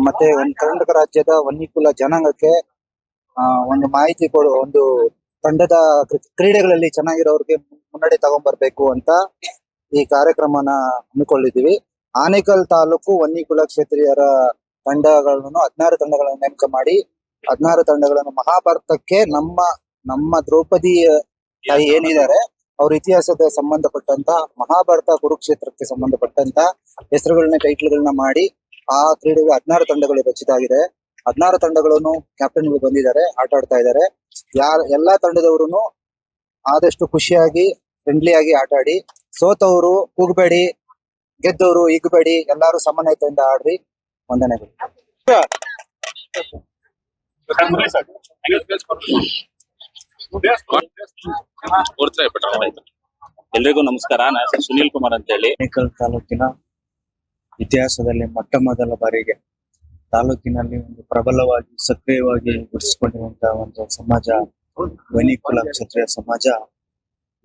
ಮತ್ತೆ ಕರ್ನಾಟಕ ರಾಜ್ಯದ ವನ್ನಿಕುಲ ಜನಾಂಗಕ್ಕೆ ಒಂದು ಮಾಹಿತಿ ಕೊಡು, ಒಂದು ತಂಡದ ಕ್ರೀಡೆಗಳಲ್ಲಿ ಚೆನ್ನಾಗಿರೋರಿಗೆ ಮುನ್ನಡೆ ತಗೊಂಡ್ಬರ್ಬೇಕು ಅಂತ ಈ ಕಾರ್ಯಕ್ರಮನ ಹಮ್ಮಿಕೊಂಡಿದ್ದೀವಿ. ಆನೇಕಲ್ ತಾಲೂಕು ವನ್ನಿಕುಲ ಕ್ಷತ್ರಿಯರ ತಂಡಗಳನ್ನು 16 ತಂಡಗಳನ್ನು ನೇಮಕ ಮಾಡಿ 16 ತಂಡಗಳನ್ನು ಮಹಾಭಾರತಕ್ಕೆ ನಮ್ಮ ದ್ರೌಪದಿ ತಾಯಿ ಏನಿದ್ದಾರೆ ಅವ್ರ ಇತಿಹಾಸದ ಸಂಬಂಧಪಟ್ಟಂತ ಮಹಾಭಾರತ ಕುರುಕ್ಷೇತ್ರಕ್ಕೆ ಸಂಬಂಧಪಟ್ಟಂತ ಹೆಸರುಗಳನ್ನ ಟೈಟ್ಲ್ಗಳನ್ನ ಮಾಡಿ ಆ ಕ್ರೀಡೆಗೆ 16 ತಂಡಗಳು ರಚಿತ ಆಗಿದೆ. 16 ತಂಡಗಳನ್ನು ಕ್ಯಾಪ್ಟನ್ಗಳು ಬಂದಿದ್ದಾರೆ, ಆಟ ಆಡ್ತಾ ಇದ್ದಾರೆ. ಎಲ್ಲಾ ತಂಡದವರು ಆದಷ್ಟು ಖುಷಿಯಾಗಿ ಫ್ರೆಂಡ್ಲಿ ಆಗಿ ಆಟ ಆಡಿ, ಸೋತವರು ಕೂಗಬೇಡಿ, ಗೆದ್ದವರು ಇಗ್ಬೇಡಿ, ಎಲ್ಲಾರು ಸಮನ್ವಯತೆಯಿಂದ ಆಡ್ರಿ. ವಂದನೆಗಳು. ಎಲ್ರಿಗೂ ನಮಸ್ಕಾರ. ನನ್ನ ಹೆಸರು ಸುನೀಲ್ ಕುಮಾರ್ ಅಂತ ಹೇಳಿ. ಆನೇಕಲ್ ತಾಲೂಕಿನ ಇತಿಹಾಸದಲ್ಲಿ ಮೊಟ್ಟ ಮೊದಲ ಬಾರಿಗೆ ತಾಲೂಕಿನಲ್ಲಿ ಒಂದು ಪ್ರಬಲವಾಗಿ ಸಕ್ರಿಯವಾಗಿ ಗುರುತಿಸಿಕೊಂಡಿರುವಂತಹ ಒಂದು ಸಮಾಜ ವನ್ನಿಕುಲ ಕ್ಷತ್ರಿಯ ಸಮಾಜ.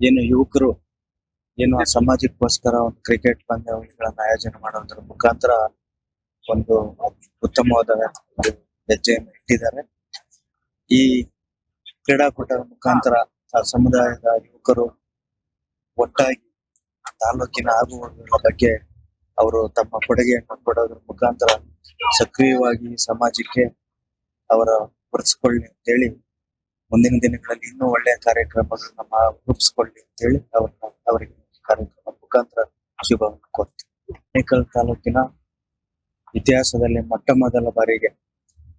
ಏನು ಯುವಕರು ಏನು ಆ ಸಮಾಜಕ್ಕೋಸ್ಕರ ಒಂದು ಕ್ರಿಕೆಟ್ ಪಂದ್ಯಾವಳಿಗಳನ್ನ ಆಯೋಜನೆ ಮಾಡೋದ್ರ ಮುಖಾಂತರ ಒಂದು ಉತ್ತಮವಾದ ಹೆಜ್ಜೆಯನ್ನು ಇಟ್ಟಿದ್ದಾರೆ. ಈ ಕ್ರೀಡಾಕೂಟದ ಮುಖಾಂತರ ಆ ಸಮುದಾಯದ ಯುವಕರು ಒಟ್ಟಾಗಿ ತಾಲೂಕಿನ ಆಗುಹೋಗುಗಳ ಬಗ್ಗೆ ಅವರು ತಮ್ಮ ಕೊಡುಗೆಯನ್ನು ಕೊಡೋದ್ರ ಮುಖಾಂತರ ಸಕ್ರಿಯವಾಗಿ ಸಮಾಜಕ್ಕೆ ಅವರ ಹೊರಿಸಿಕೊಳ್ಳಿ ಅಂತೇಳಿ ಮುಂದಿನ ದಿನಗಳಲ್ಲಿ ಇನ್ನೂ ಒಳ್ಳೆಯ ಕಾರ್ಯಕ್ರಮಗಳನ್ನ ರೂಪಿಸ್ಕೊಳ್ಳಿ ಅಂತೇಳಿ ಅವರಿಗೆ ಕಾರ್ಯಕ್ರಮದ ಮುಖಾಂತರ ಶುಭವನ್ನು ಕೋರ್ತೀವಿ. ಆನೇಕಲ್ ತಾಲೂಕಿನ ಇತಿಹಾಸದಲ್ಲಿ ಮೊಟ್ಟ ಮೊದಲ ಬಾರಿಗೆ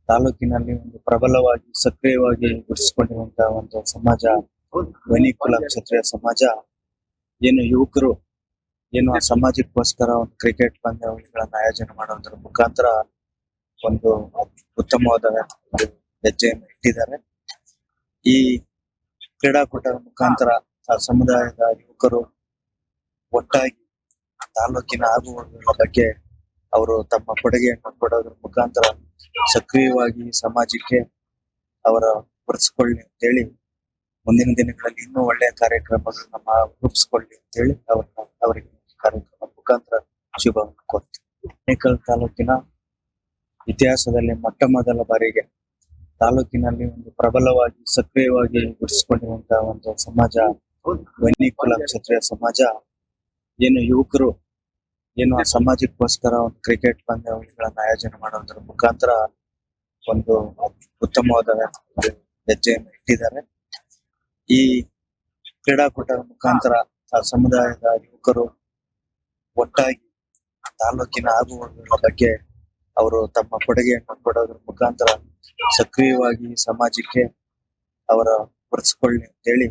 ತಾಲೂಕಿನಲ್ಲಿ ಒಂದು ಪ್ರಬಲವಾಗಿ ಸಕ್ರಿಯವಾಗಿ ಗುರುತಿಸಿಕೊಂಡಿರುವಂತಹ ಒಂದು ಸಮಾಜ ವನ್ನಿಕುಲ ಕ್ಷತ್ರಿಯ ಸಮಾಜ. ಏನು ಯುವಕರು ಏನು ಆ ಸಮಾಜಕ್ಕೋಸ್ಕರ ಒಂದು ಕ್ರಿಕೆಟ್ ಪಂದ್ಯಾವಳಿಗಳನ್ನ ಆಯೋಜನೆ ಮಾಡೋದ್ರ ಮುಖಾಂತರ ಒಂದು ಉತ್ತಮವಾದ ಹೆಜ್ಜೆಯನ್ನು ಇಟ್ಟಿದ್ದಾರೆ. ಈ ಕ್ರೀಡಾಕೂಟದ ಮುಖಾಂತರ ಆ ಸಮುದಾಯದ ಯುವಕರು ಒಟ್ಟಾಗಿ ತಾಲೂಕಿನ ಆಗುಹೋಗುಗಳ ಬಗ್ಗೆ ಅವರು ತಮ್ಮ ಕೊಡುಗೆಯನ್ನು ಕೊಡೋದ್ರ ಮುಖಾಂತರ ಸಕ್ರಿಯವಾಗಿ ಸಮಾಜಕ್ಕೆ ಅವರ ಹೊರಿಸಿಕೊಳ್ಳಿ ಅಂತೇಳಿ ಮುಂದಿನ ದಿನಗಳಲ್ಲಿ ಇನ್ನೂ ಒಳ್ಳೆಯ ಕಾರ್ಯಕ್ರಮಗಳನ್ನ ರೂಪಿಸ್ಕೊಳ್ಳಿ ಅಂತೇಳಿ ಅವರಿಗೆ ಕಾರ್ಯಕ್ರಮದ ಮುಖಾಂತರ ಶುಭವನ್ನು ಕೋರ್ತೀವಿ. ಆನೇಕಲ್ ತಾಲೂಕಿನ ಇತಿಹಾಸದಲ್ಲಿ ಮೊಟ್ಟ ಮೊದಲ ಬಾರಿಗೆ ತಾಲೂಕಿನಲ್ಲಿ ಒಂದು ಪ್ರಬಲವಾಗಿ ಸಕ್ರಿಯವಾಗಿ ಗುರುತಿಸಿಕೊಂಡಿರುವಂತಹ ಒಂದು ಸಮಾಜ ವನ್ನಿಕುಲ ಕ್ಷತ್ರಿಯ ಸಮಾಜ. ಏನು ಯುವಕರು ಏನು ಆ ಸಮಾಜಕ್ಕೋಸ್ಕರ ಒಂದು ಕ್ರಿಕೆಟ್ ಪಂದ್ಯಾವಳಿಗಳನ್ನ ಆಯೋಜನೆ ಮಾಡೋದ್ರ ಮುಖಾಂತರ ಒಂದು ಉತ್ತಮವಾದ ಹೆಜ್ಜೆಯನ್ನು ಇಟ್ಟಿದ್ದಾರೆ. ಈ ಕ್ರೀಡಾಕೂಟದ ಮುಖಾಂತರ ಆ ಸಮುದಾಯದ ಯುವಕರು ಒಟ್ಟಾಗಿ ತಾಲೂಕಿನ ಆಗುಹೋಗುಗಳ ಬಗ್ಗೆ ಅವರು ತಮ್ಮ ಕೊಡುಗೆಯನ್ನು ಕೊಡೋದ್ರ ಮುಖಾಂತರ ಸಕ್ರಿಯವಾಗಿ ಸಮಾಜಕ್ಕೆ ಅವರ ಹೊರಿಸಿಕೊಳ್ಳಿ ಅಂತೇಳಿ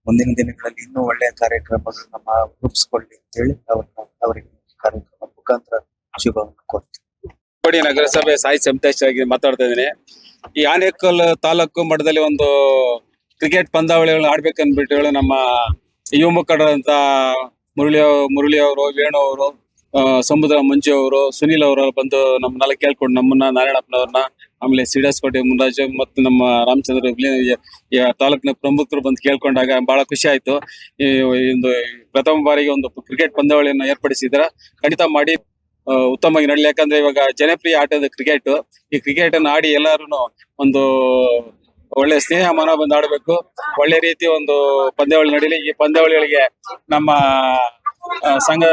ಮುಂದಿನ ದಿನಗಳಲ್ಲಿ ಇನ್ನೂ ಒಳ್ಳೆಯ ಕಾರ್ಯಕ್ರಮಗಳನ್ನ ರೂಪಿಸ್ಕೊಳ್ಳಿ ಅಂತೇಳಿ ಅವರಿಗೆ ಕಾರ್ಯಕ್ರಮದ ಮುಖಾಂತರ ಶುಭವನ್ನು ಕೋರ್ತೀವಿ. ನಗರಸಭೆ ಸಾಯಿ ಸಂತೇಶ್ ಆಗಿ ಮಾತಾಡ್ತಾ ಇದ್ದೀನಿ. ಈ ಆನೇಕಲ್ ತಾಲೂಕು ಮಟ್ಟದಲ್ಲಿ ಒಂದು ಕ್ರಿಕೆಟ್ ಪಂದ್ಯಾವಳಿಗಳನ್ನ ಆಡ್ಬೇಕಂದ್ಬಿಟ್ಟು ನಮ್ಮ ಯುವ ಮುಖಂಡರಂತ ಮುರಳಿ ಅವರು, ವೇಣು ಅವರು, ಸಮುದ್ರ ಮಂಜು ಅವರು, ಸುನೀಲ್ ಅವರು ಬಂದು ನಮ್ಮನ್ನೆಲ್ಲ ಕೇಳ್ಕೊಂಡು ನಮ್ಮನ್ನ ನಾರಾಯಣಪ್ಪನವ್ರನ್ನ, ಆಮೇಲೆ ಸಿಡಸ್ಕೋಟೆ ಮುನ್ರಾಜ್ ಮತ್ತು ನಮ್ಮ ರಾಮಚಂದ್ರ ತಾಲೂಕಿನ ಪ್ರಮುಖರು ಬಂದು ಕೇಳ್ಕೊಂಡಾಗ ಬಹಳ ಖುಷಿ ಆಯ್ತು. ಈ ಒಂದು ಪ್ರಥಮ ಬಾರಿಗೆ ಒಂದು ಕ್ರಿಕೆಟ್ ಪಂದ್ಯಾವಳಿಯನ್ನು ಏರ್ಪಡಿಸಿದ್ರ ಖಂಡಿತ ಮಾಡಿ ಉತ್ತಮವಾಗಿ ನಡೀಲಿ. ಯಾಕಂದ್ರೆ ಇವಾಗ ಜನಪ್ರಿಯ ಆಟದ ಕ್ರಿಕೆಟ್. ಈ ಕ್ರಿಕೆಟ್ ಅನ್ನು ಆಡಿ ಎಲ್ಲಾರು ಒಂದು ಒಳ್ಳೆ ಸ್ನೇಹ ಮನೋಬಂಧ ಆಡಬೇಕು. ಒಳ್ಳೆ ರೀತಿ ಒಂದು ಪಂದ್ಯಾವಳಿ ನಡೀಲಿ. ಈ ಪಂದ್ಯಾವಳಿಗಳಿಗೆ ನಮ್ಮ ಸಂಘ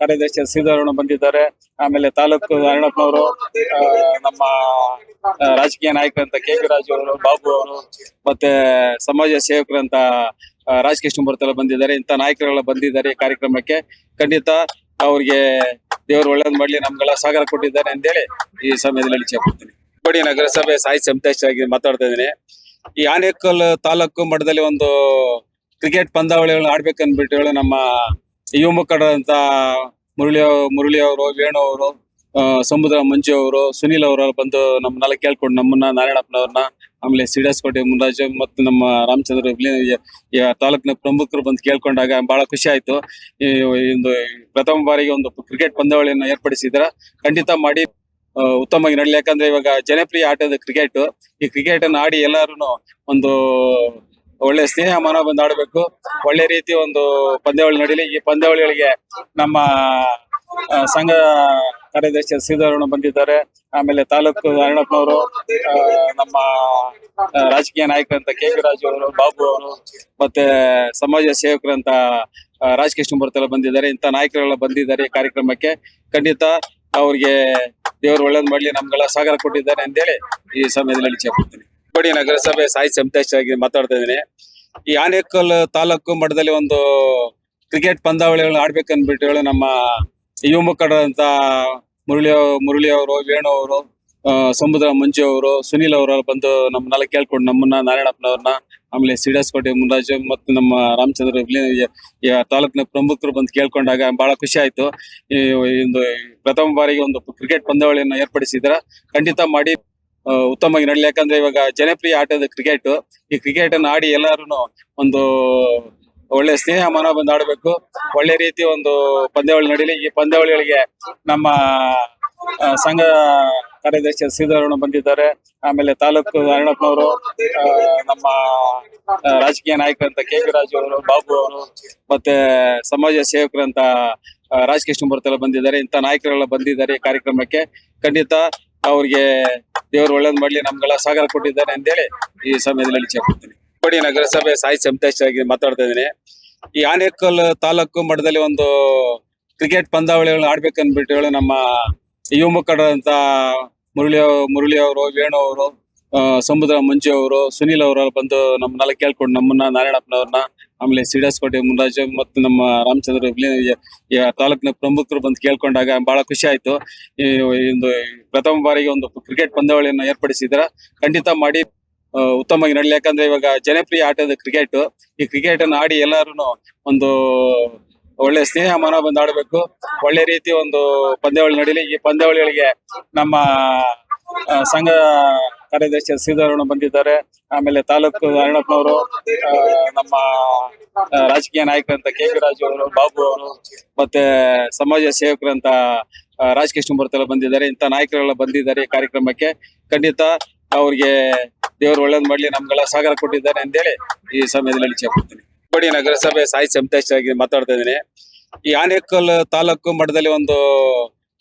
ಕಾರ್ಯದರ್ಶಿ ಶ್ರೀಧರಣ್ಣ ಬಂದಿದ್ದಾರೆ. ಆಮೇಲೆ ತಾಲೂಕು ಅರಣಪ್ಪನವರು, ನಮ್ಮ ರಾಜಕೀಯ ನಾಯಕರಂತ KP ರಾಜು ಅವರು, ಬಾಬು ಅವರು, ಮತ್ತೆ ಸಮಾಜ ಸೇವಕರಂತ ರಾಜಕೃಷ್ಣ ಬರ್ತಲ್ಲ ಬಂದಿದ್ದಾರೆ. ಇಂಥ ನಾಯಕರೆಲ್ಲ ಬಂದಿದ್ದಾರೆ ಈ ಕಾರ್ಯಕ್ರಮಕ್ಕೆ. ಖಂಡಿತ ಅವ್ರಿಗೆ ದೇವರು ಒಳ್ಳೇದ್ ಮಾಡ್ಲಿ, ನಮ್ಗೆಲ್ಲ ಸಹಕಾರ ಕೊಟ್ಟಿದ್ದಾರೆ ಅಂತೇಳಿ ಈ ಸಮಯದಲ್ಲಿ ಇಚ್ಛೆಪಡ್ತೀನಿ. ಹುಬ್ಬಳ್ಳಿ ನಗರಸಭೆ ಸಾಹಿತ್ಯ ಸಂತೇಶ್ ಆಗಿ ಮಾತಾಡ್ತಾ ಇದ್ದೀನಿ. ಈ ಆನೇಕಲ್ ತಾಲೂಕು ಮಟ್ಟದಲ್ಲಿ ಒಂದು ಕ್ರಿಕೆಟ್ ಪಂದ್ಯಾವಳಿಗಳನ್ನ ಆಡ್ಬೇಕಂದ್ಬಿಟ್ಟು ಹೇಳಿ ನಮ್ಮ ಯುವ ಮುಖಂಡರಂತ ಮುರಳಿ ಅವರು, ವೇಣು ಅವರು, ಸಮುದ್ರ ಮಂಜು ಅವರು, ಸುನೀಲ್ ಅವರು ಬಂದು ನಮ್ಮನ್ನೆಲ್ಲ ಕೇಳ್ಕೊಂಡು ನಮ್ಮನ್ನ, ನಾರಾಯಣಪ್ಪನವ್ರನ್ನ, ಆಮೇಲೆ ಸಿಡಸ್ಕೋಟೆ ಮುನ್ರಾಜ್ ಮತ್ತು ನಮ್ಮ ರಾಮಚಂದ್ರ ತಾಲೂಕಿನ ಪ್ರಮುಖರು ಬಂದು ಕೇಳ್ಕೊಂಡಾಗ ಬಹಳ ಖುಷಿ ಆಯ್ತು. ಒಂದು ಪ್ರಥಮ ಬಾರಿಗೆ ಒಂದು ಕ್ರಿಕೆಟ್ ಪಂದ್ಯಾವಳಿಯನ್ನು ಏರ್ಪಡಿಸಿದ್ರ. ಖಂಡಿತ ಮಾಡಿ ಉತ್ತಮವಾಗಿ ನಡೀಲಿ. ಯಾಕಂದ್ರೆ ಇವಾಗ ಜನಪ್ರಿಯ ಆಟದ ಕ್ರಿಕೆಟ್. ಈ ಕ್ರಿಕೆಟ್ ಅನ್ನು ಆಡಿ ಎಲ್ಲಾರು ಒಂದು ಒಳ್ಳೆ ಸ್ನೇಹ ಮನೋಬಂಧ ಆಡಬೇಕು. ಒಳ್ಳೆ ರೀತಿ ಒಂದು ಪಂದ್ಯಾವಳಿ ನಡೀಲಿ. ಈ ಪಂದ್ಯಾವಳಿಗಳಿಗೆ ನಮ್ಮ ಸಂಘ ಕಾರ್ಯದರ್ಶಿ ಶ್ರೀಧರಣ್ಣ ಬಂದಿದ್ದಾರೆ. ಆಮೇಲೆ ತಾಲೂಕು ಅರಣಪ್ಪನವರು, ನಮ್ಮ ರಾಜಕೀಯ ನಾಯಕರಂತ KP ರಾಜು ಅವರು, ಬಾಬು ಅವರು, ಮತ್ತೆ ಸಮಾಜ ಸೇವಕರಂತ ರಾಜಕೃಷ್ಣ ಬರ್ತಲ್ಲ ಬಂದಿದ್ದಾರೆ. ಇಂಥ ನಾಯಕರೆಲ್ಲ ಬಂದಿದ್ದಾರೆ ಈ ಕಾರ್ಯಕ್ರಮಕ್ಕೆ. ಖಂಡಿತ ಅವ್ರಿಗೆ ದೇವರು ಒಳ್ಳೇದ್ ಮಾಡ್ಲಿ, ನಮ್ಗೆಲ್ಲ ಸಹಕಾರ ಕೊಟ್ಟಿದ್ದಾರೆ ಅಂತೇಳಿ ಈ ಸಮಯದಲ್ಲಿ ಇಚ್ಛೆಪಡ್ತೀನಿ. ಹುಬ್ಬಳ್ಳಿ ನಗರಸಭೆ ಸಾಹಿತ್ಯ ಸಂತೇಶ್ ಆಗಿ ಮಾತಾಡ್ತಾ ಇದ್ದೀನಿ. ಈ ಆನೇಕಲ್ ತಾಲೂಕು ಮಟ್ಟದಲ್ಲಿ ಒಂದು ಕ್ರಿಕೆಟ್ ಪಂದ್ಯಾವಳಿಗಳನ್ನ ಆಡ್ಬೇಕಂದ್ಬಿಟ್ಟು ಹೇಳಿ ನಮ್ಮ ಯುವ ಮುಖಂಡರಂತ ಮುರಳಿ ಅವರು, ವೇಣು ಅವರು, ಸಮುದ್ರ ಮಂಜು ಅವರು, ಸುನೀಲ್ ಅವರು ಬಂದು ನಮ್ಮನ್ನೆಲ್ಲ ಕೇಳ್ಕೊಂಡು ನಮ್ಮನ್ನ, ನಾರಾಯಣಪ್ಪನವ್ರನ್ನ, ಆಮೇಲೆ ಸಿಡಸ್ಕೋಟೆ ಮುನ್ರಾಜ್ ಮತ್ತು ನಮ್ಮ ರಾಮಚಂದ್ರ ತಾಲೂಕಿನ ಪ್ರಮುಖರು ಬಂದು ಕೇಳ್ಕೊಂಡಾಗ ಬಹಳ ಖುಷಿ ಆಯ್ತು. ಒಂದು ಪ್ರಥಮ ಬಾರಿಗೆ ಒಂದು ಕ್ರಿಕೆಟ್ ಪಂದ್ಯಾವಳಿಯನ್ನು ಏರ್ಪಡಿಸಿದ್ರ. ಖಂಡಿತ ಮಾಡಿ ಉತ್ತಮವಾಗಿ ನಡೀಲಿ. ಯಾಕಂದ್ರೆ ಇವಾಗ ಜನಪ್ರಿಯ ಆಟದ ಕ್ರಿಕೆಟ್. ಈ ಕ್ರಿಕೆಟ್ ಅನ್ನು ಆಡಿ ಎಲ್ಲಾರು ಒಂದು ಒಳ್ಳೆ ಸ್ನೇಹ ಮನೋಬಂಧ ಆಡಬೇಕು. ಒಳ್ಳೆ ರೀತಿ ಒಂದು ಪಂದ್ಯಾವಳಿ ನಡೀಲಿ. ಈ ಪಂದ್ಯಾವಳಿಗಳಿಗೆ ನಮ್ಮ ಸಂಘ ಕಾರ್ಯದರ್ಶಿ ಶ್ರೀಧರಣ್ಣ ಬಂದಿದ್ದಾರೆ. ಆಮೇಲೆ ತಾಲೂಕು ಅರಣಪ್ಪನವರು, ನಮ್ಮ ರಾಜಕೀಯ ನಾಯಕರಂತ KP ರಾಜು ಅವರು, ಬಾಬು ಅವರು, ಮತ್ತೆ ಸಮಾಜ ಸೇವಕರಂತ ರಾಜಕೃಷ್ಣ ಬರ್ತಲ್ಲ ಬಂದಿದ್ದಾರೆ. ಇಂಥ ನಾಯಕರೆಲ್ಲ ಬಂದಿದ್ದಾರೆ ಈ ಕಾರ್ಯಕ್ರಮಕ್ಕೆ. ಖಂಡಿತ ಅವ್ರಿಗೆ ದೇವರು ಒಳ್ಳೇದ್ ಮಾಡ್ಲಿ, ನಮ್ಗೆಲ್ಲ ಸಹಕಾರ ಕೊಟ್ಟಿದ್ದಾರೆ ಅಂತೇಳಿ ಈ ಸಮಯದಲ್ಲಿ ಇಚ್ಛೆಪಡ್ತೀನಿ. ಹುಬ್ಬಳ್ಳಿ ನಗರಸಭೆ ಸಾಹಿತ್ಯ ಸಂತೇಶ್ ಆಗಿ ಮಾತಾಡ್ತಾ ಇದ್ದೀನಿ. ಈ ಆನೇಕಲ್ ತಾಲೂಕು ಮಟ್ಟದಲ್ಲಿ ಒಂದು ಕ್ರಿಕೆಟ್ ಪಂದ್ಯಾವಳಿಗಳನ್ನ ಆಡ್ಬೇಕಂದ್ಬಿಟ್ಟು ಹೇಳಿ ನಮ್ಮ ಯುವ ಮುಖಂಡರಂತ ಮುರಳಿ ಅವರು, ವೇಣು ಅವರು, ಸಮುದ್ರ ಮಂಜು ಅವರು, ಸುನೀಲ್ ಅವರು ಬಂದು ನಮ್ಮನ್ನೆಲ್ಲ ಕೇಳ್ಕೊಂಡು ನಮ್ಮನ್ನ, ನಾರಾಯಣಪ್ಪನವ್ರನ್ನ, ಆಮೇಲೆ ಸಿಡಸ್ಕೋಟೆ ಮುನ್ರಾಜ್ ಮತ್ತು ನಮ್ಮ ರಾಮಚಂದ್ರ ತಾಲೂಕಿನ ಪ್ರಮುಖರು ಬಂದು ಕೇಳ್ಕೊಂಡಾಗ ಬಹಳ ಖುಷಿ ಆಯ್ತು. ಒಂದು ಪ್ರಥಮ ಬಾರಿಗೆ ಒಂದು ಕ್ರಿಕೆಟ್ ಪಂದ್ಯಾವಳಿಯನ್ನು ಏರ್ಪಡಿಸಿದ್ರ. ಖಂಡಿತ ಮಾಡಿ ಉತ್ತಮವಾಗಿ ನಡೀಲಿ. ಯಾಕಂದ್ರೆ ಇವಾಗ ಜನಪ್ರಿಯ ಆಟದ ಕ್ರಿಕೆಟ್. ಈ ಕ್ರಿಕೆಟ್ ಅನ್ನು ಆಡಿ ಎಲ್ಲಾರು ಒಂದು ಒಳ್ಳೆ ಸ್ನೇಹ ಮನೋಬಂಧ ಆಡಬೇಕು. ಒಳ್ಳೆ ರೀತಿ ಒಂದು ಪಂದ್ಯಾವಳಿ ನಡೀಲಿ. ಈ ಪಂದ್ಯಾವಳಿಗಳಿಗೆ ನಮ್ಮ ಸಂಘ ಕಾರ್ಯದರ್ಶಿ ಶ್ರೀಧರಣ್ಣ ಬಂದಿದ್ದಾರೆ. ಆಮೇಲೆ ತಾಲೂಕು ಅರಣಪ್ಪನವರು, ನಮ್ಮ ರಾಜಕೀಯ ನಾಯಕರಂತ KP ರಾಜು ಅವರು, ಬಾಬು ಅವರು, ಮತ್ತೆ ಸಮಾಜ ಸೇವಕರಂತ ರಾಜಕೃಷ್ಣ ಬರ್ತಲ್ಲ ಬಂದಿದ್ದಾರೆ. ಇಂಥ ನಾಯಕರೆಲ್ಲ ಬಂದಿದ್ದಾರೆ ಈ ಕಾರ್ಯಕ್ರಮಕ್ಕೆ. ಖಂಡಿತ ಅವ್ರಿಗೆ ದೇವರು ಒಳ್ಳೇದ್ ಮಾಡ್ಲಿ, ನಮ್ಗೆಲ್ಲ ಸಹಕಾರ ಕೊಟ್ಟಿದ್ದಾರೆ ಅಂತೇಳಿ ಈ ಸಮಯದಲ್ಲಿ ಇಚ್ಛೆಪಡ್ತೀನಿ. ಹುಬ್ಬಳ್ಳಿ ನಗರಸಭೆ ಸಾಹಿತ್ಯ ಸಂತೇಶ್ ಆಗಿ ಮಾತಾಡ್ತಾ ಇದ್ದೀನಿ. ಈ ಆನೇಕಲ್ ತಾಲೂಕು ಮಟ್ಟದಲ್ಲಿ ಒಂದು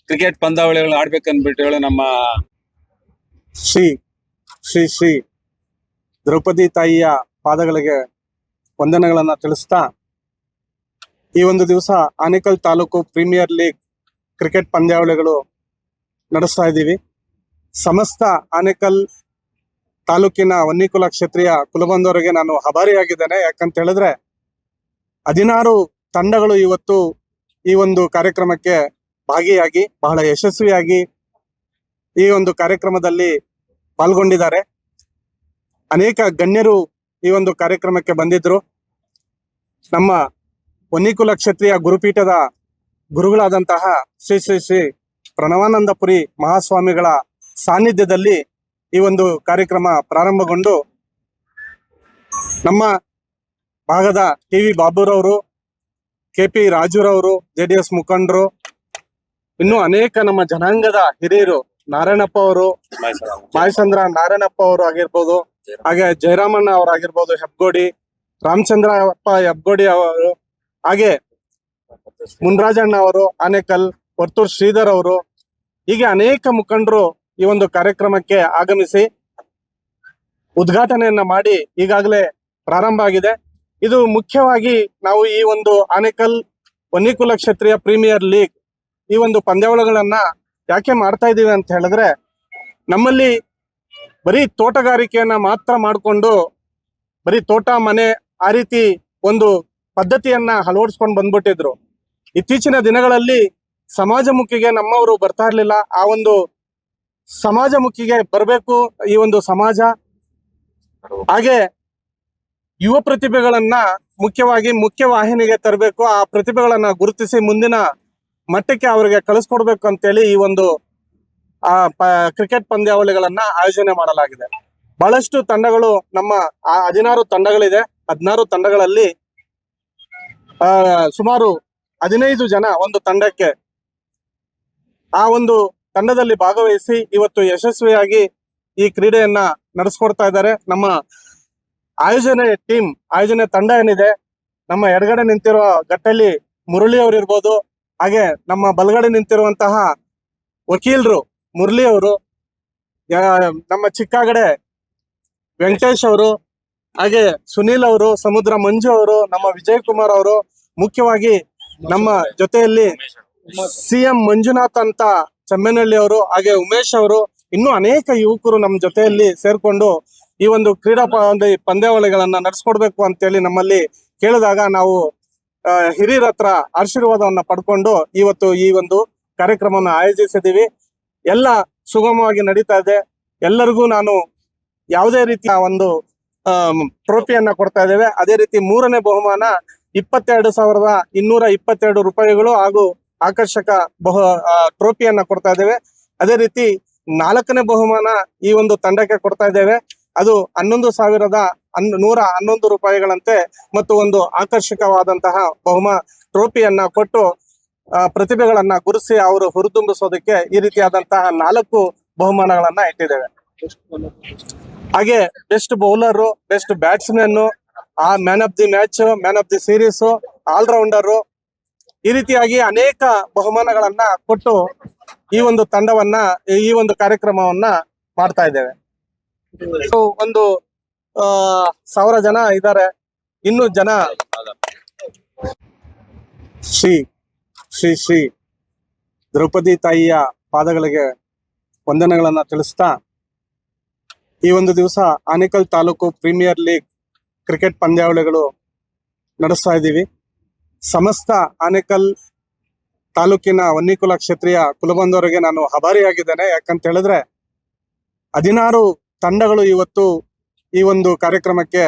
ಕ್ರಿಕೆಟ್ ಪಂದ್ಯಾವಳಿಗಳನ್ನ ಆಡ್ಬೇಕಂದ್ಬಿಟ್ಟು ಹೇಳಿ ನಮ್ಮ ಶ್ರೀ ದ್ರೌಪದಿ ತಾಯಿಯ ಪಾದಗಳಿಗೆ ವಂದನೆಗಳನ್ನ ತಿಳಿಸ್ತಾ, ಈ ಒಂದು ದಿವಸ Anekal taluk premier league cricket ಪಂದ್ಯಾವಳಿಗಳು ನಡೆಸ್ತಾ ಇದ್ದೀವಿ. ಸಮಸ್ತ ಆನೇಕಲ್ ತಾಲೂಕಿನ ವನ್ನಿಕುಲ ಕ್ಷತ್ರಿಯ ಕುಲಬಂಧವರಿಗೆ ನಾನು ಆಭಾರಿಯಾಗಿದ್ದೇನೆ. ಯಾಕಂತ ಹೇಳಿದ್ರೆ 16 ತಂಡಗಳು ಇವತ್ತು ಈ ಒಂದು ಕಾರ್ಯಕ್ರಮಕ್ಕೆ ಭಾಗಿಯಾಗಿ ಬಹಳ ಯಶಸ್ವಿಯಾಗಿ ಈ ಒಂದು ಕಾರ್ಯಕ್ರಮದಲ್ಲಿ ಪಾಲ್ಗೊಂಡಿದ್ದಾರೆ. ಅನೇಕ ಗಣ್ಯರು ಈ ಒಂದು ಕಾರ್ಯಕ್ರಮಕ್ಕೆ ಬಂದಿದ್ರು. ನಮ್ಮ ವನ್ನಿಕುಲ ಕ್ಷತ್ರಿಯ ಗುರುಪೀಠದ ಗುರುಗಳಾದಂತಹ ಶ್ರೀ ಪ್ರಣವಾನಂದಪುರಿ ಮಹಾಸ್ವಾಮಿಗಳ ಸಾನ್ನಿಧ್ಯದಲ್ಲಿ ಈ ಒಂದು ಕಾರ್ಯಕ್ರಮ ಪ್ರಾರಂಭಗೊಂಡು ನಮ್ಮ ಭಾಗದ TV ಬಾಬುರವರು, KP ರಾಜುರವರು, JDS ಮುಖಂಡರು, ಇನ್ನು ಅನೇಕ ನಮ್ಮ ಜನಾಂಗದ ಹಿರಿಯರು, ನಾರಾಯಣಪ್ಪ ಅವರು, ಮಾಯಸಂದ್ರ ನಾರಾಯಣಪ್ಪ ಅವರು ಆಗಿರ್ಬೋದು, ಹಾಗೆ ಜಯರಾಮಣ್ಣ ಅವರಾಗಿರ್ಬೋದು, ಹೆಬ್ಗೋಡಿ ರಾಮಚಂದ್ರಪ್ಪ ಹೆಬ್ಗೋಡಿ ಅವರು, ಹಾಗೆ ಮುನ್ರಾಜಣ್ಣ ಅವರು, ಆನೇಕಲ್ ವರ್ತೂರ್ ಶ್ರೀಧರ್ ಅವರು, ಹೀಗೆ ಅನೇಕ ಮುಖಂಡರು ಈ ಒಂದು ಕಾರ್ಯಕ್ರಮಕ್ಕೆ ಆಗಮಿಸಿ ಉದ್ಘಾಟನೆಯನ್ನ ಮಾಡಿ ಈಗಾಗಲೇ ಪ್ರಾರಂಭ ಆಗಿದೆ. ಇದು ಮುಖ್ಯವಾಗಿ ನಾವು ಈ ಒಂದು ಆನೇಕಲ್ ವನ್ನಿಕುಲ ಕ್ಷತ್ರಿಯ ಪ್ರೀಮಿಯರ್ ಲೀಗ್ ಈ ಒಂದು ಪಂದ್ಯಾವಳಿಗಳನ್ನ ಯಾಕೆ ಮಾಡ್ತಾ ಇದೀವಿ ಅಂತ ಹೇಳಿದ್ರೆ, ನಮ್ಮಲ್ಲಿ ಬರೀ ತೋಟಗಾರಿಕೆಯನ್ನ ಮಾತ್ರ ಮಾಡಿಕೊಂಡು ಬರೀ ತೋಟ ಮನೆ ಆ ರೀತಿ ಒಂದು ಪದ್ಧತಿಯನ್ನ ಅಳವಡಿಸ್ಕೊಂಡು ಬಂದ್ಬಿಟ್ಟಿದ್ರು. ಇತ್ತೀಚಿನ ದಿನಗಳಲ್ಲಿ ಸಮಾಜಮುಖಿಗೆ ನಮ್ಮವರು ಬರ್ತಾ ಇರ್ಲಿಲ್ಲ. ಆ ಒಂದು ಸಮಾಜಮುಖಿಗೆ ಬರಬೇಕು ಈ ಒಂದು ಸಮಾಜ. ಹಾಗೆ ಯುವ ಪ್ರತಿಭೆಗಳನ್ನ ಮುಖ್ಯವಾಗಿ ಮುಖ್ಯವಾಹಿನಿಗೆ ತರಬೇಕು, ಆ ಪ್ರತಿಭೆಗಳನ್ನ ಗುರುತಿಸಿ ಮುಂದಿನ ಮಟ್ಟಕ್ಕೆ ಅವರಿಗೆ ಕಳಿಸ್ಕೊಡ್ಬೇಕು ಅಂತೇಳಿ ಈ ಒಂದು ಕ್ರಿಕೆಟ್ ಪಂದ್ಯಾವಳಿಗಳನ್ನ ಆಯೋಜನೆ ಮಾಡಲಾಗಿದೆ. ಬಹಳಷ್ಟು ತಂಡಗಳು, ನಮ್ಮ 16 ತಂಡಗಳಿದೆ. 16 ತಂಡಗಳಲ್ಲಿ ಸುಮಾರು 15 ಜನ ಒಂದು ತಂಡಕ್ಕೆ ಆ ಒಂದು ತಂಡದಲ್ಲಿ ಭಾಗವಹಿಸಿ ಇವತ್ತು ಯಶಸ್ವಿಯಾಗಿ ಈ ಕ್ರೀಡೆಯನ್ನ ನಡೆಸ್ಕೊಡ್ತಾ ಇದ್ದಾರೆ. ನಮ್ಮ ಆಯೋಜನೆ ತಂಡ ಏನಿದೆ, ನಮ್ಮ ಎಡಗಡೆ ನಿಂತಿರುವ ಗಟ್ಟಳ್ಳಿ ಮುರಳಿ ಅವರು ಇರ್ಬೋದು, ಹಾಗೆ ನಮ್ಮ ಬಲಗಡೆ ನಿಂತಿರುವಂತಹ ವಕೀಲರು ಮುರಳಿ ಅವರು, ನಮ್ಮ ಚಿಕ್ಕಗಡೆ ವೆಂಕಟೇಶ್ ಅವರು, ಹಾಗೆ ಸುನೀಲ್ ಅವರು, ಸಮುದ್ರ ಮಂಜು ಅವರು, ನಮ್ಮ ವಿಜಯ್ ಕುಮಾರ್ ಅವರು, ಮುಖ್ಯವಾಗಿ ನಮ್ಮ ಜೊತೆಯಲ್ಲಿ CM ಮಂಜುನಾಥ್ ಅಂತ ಚೆಮ್ಮನಹಳ್ಳಿ ಅವರು, ಹಾಗೆ ಉಮೇಶ್ ಅವರು, ಇನ್ನೂ ಅನೇಕ ಯುವಕರು ನಮ್ಮ ಜೊತೆಯಲ್ಲಿ ಸೇರ್ಕೊಂಡು ಈ ಒಂದು ಕ್ರೀಡಾ ಪಂದ್ಯಾವಳಿಗಳನ್ನ ನಡೆಸ್ಕೊಡ್ಬೇಕು ಅಂತೇಳಿ ನಮ್ಮಲ್ಲಿ ಕೇಳಿದಾಗ ನಾವು ಹಿರಿಯರ ಹತ್ರ ಆಶೀರ್ವಾದವನ್ನ ಪಡ್ಕೊಂಡು ಇವತ್ತು ಈ ಒಂದು ಕಾರ್ಯಕ್ರಮವನ್ನು ಆಯೋಜಿಸಿದೀವಿ. ಎಲ್ಲ ಸುಗಮವಾಗಿ ನಡೀತಾ ಇದೆ. ಎಲ್ಲರಿಗೂ ನಾನು ಯಾವುದೇ ರೀತಿಯ ಒಂದು ಟ್ರೋಫಿಯನ್ನ ಕೊಡ್ತಾ ಇದ್ದೇವೆ. ಅದೇ ರೀತಿ 3ನೇ ಬಹುಮಾನ 22,222 ರೂಪಾಯಿಗಳು ಹಾಗೂ ಆಕರ್ಷಕ ಟ್ರೋಫಿಯನ್ನ ಕೊಡ್ತಾ ಇದ್ದೇವೆ. ಅದೇ ರೀತಿ 4ನೇ ಬಹುಮಾನ ಈ ಒಂದು ತಂಡಕ್ಕೆ ಕೊಡ್ತಾ ಇದ್ದೇವೆ. ಅದು 11,111 ರೂಪಾಯಿಗಳಂತೆ ಮತ್ತು ಒಂದು ಆಕರ್ಷಕವಾದಂತಹ ಟ್ರೋಫಿಯನ್ನ ಕೊಟ್ಟು ಪ್ರತಿಭೆಗಳನ್ನ ಗುರುತಿಸಿ ಅವರು ಹುರಿದುಂಬಿಸೋದಕ್ಕೆ ಈ ರೀತಿಯಾದಂತಹ 4 ಬಹುಮಾನಗಳನ್ನ ಇಟ್ಟಿದ್ದೇವೆ. ಹಾಗೆ best bowler, best batsman, man of the match, man of the series, all rounder, ಈ ರೀತಿಯಾಗಿ ಅನೇಕ ಬಹುಮಾನಗಳನ್ನ ಕೊಟ್ಟು ಈ ಒಂದು ತಂಡವನ್ನ, ಈ ಒಂದು ಕಾರ್ಯಕ್ರಮವನ್ನ ಮಾಡ್ತಾ ಇದ್ದೇವೆ. ಒಂದು 1000 ಜನ ಇದ್ದಾರೆ. ಇನ್ನು ಜನ ಶ್ರೀ ಶ್ರೀ ಶ್ರೀ ದ್ರೌಪದಿ ತಾಯಿಯ ಪಾದಗಳಿಗೆ ವಂದನೆಗಳನ್ನ ತಿಳಿಸ್ತಾ ಈ ಒಂದು ದಿವಸ Anekal taluk premier league cricket ಪಂದ್ಯಾವಳಿಗಳು ನಡೆಸ್ತಾ ಇದ್ದೀವಿ. ಸಮಸ್ತ ಆನೇಕಲ್ ತಾಲೂಕಿನ ವನ್ನಿಕುಲ ಕ್ಷತ್ರಿಯ ಕುಲಬಂಧವರಿಗೆ ನಾನು ಆಭಾರಿಯಾಗಿದ್ದೇನೆ. ಯಾಕಂತ ಹೇಳಿದ್ರೆ 16 ತಂಡಗಳು ಇವತ್ತು ಈ ಒಂದು ಕಾರ್ಯಕ್ರಮಕ್ಕೆ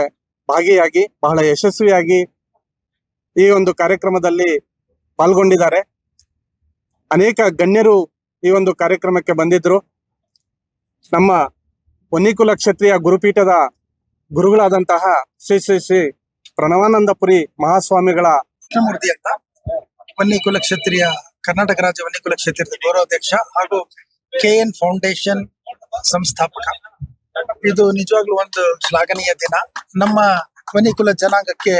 ಭಾಗಿಯಾಗಿ ಬಹಳ ಯಶಸ್ವಿಯಾಗಿ ಈ ಒಂದು ಕಾರ್ಯಕ್ರಮದಲ್ಲಿ ಪಾಲ್ಗೊಂಡಿದ್ದಾರೆ. ಅನೇಕ ಗಣ್ಯರು ಈ ಒಂದು ಕಾರ್ಯಕ್ರಮಕ್ಕೆ ಬಂದಿದ್ರು. ನಮ್ಮ ವನ್ನಿಕುಲ ಕ್ಷತ್ರಿಯ ಗುರುಪೀಠದ ಗುರುಗಳಾದಂತಹ ಶ್ರೀ ಶ್ರೀ ಶ್ರೀ ಪ್ರಣವಾನಂದಪುರಿ ಮಹಾಸ್ವಾಮಿಗಳ ಕೃಷ್ಣಮೂರ್ತಿ ಅಂತ ವನ್ನಿಕುಲ ಕ್ಷತ್ರಿಯ ಕರ್ನಾಟಕ ರಾಜ್ಯ ವನ್ನಿಕುಲ ಕ್ಷತ್ರಿಯ ಗೌರವಾಧ್ಯಕ್ಷ ಹಾಗೂ KN ಫೌಂಡೇಶನ್ ಸಂಸ್ಥಾಪಕ. ಇದು ನಿಜವಾಗ್ಲೂ ಒಂದು ಶ್ಲಾಘನೀಯ ದಿನ. ನಮ್ಮ ವನ್ನಿಕುಲ ಜನಾಂಗಕ್ಕೆ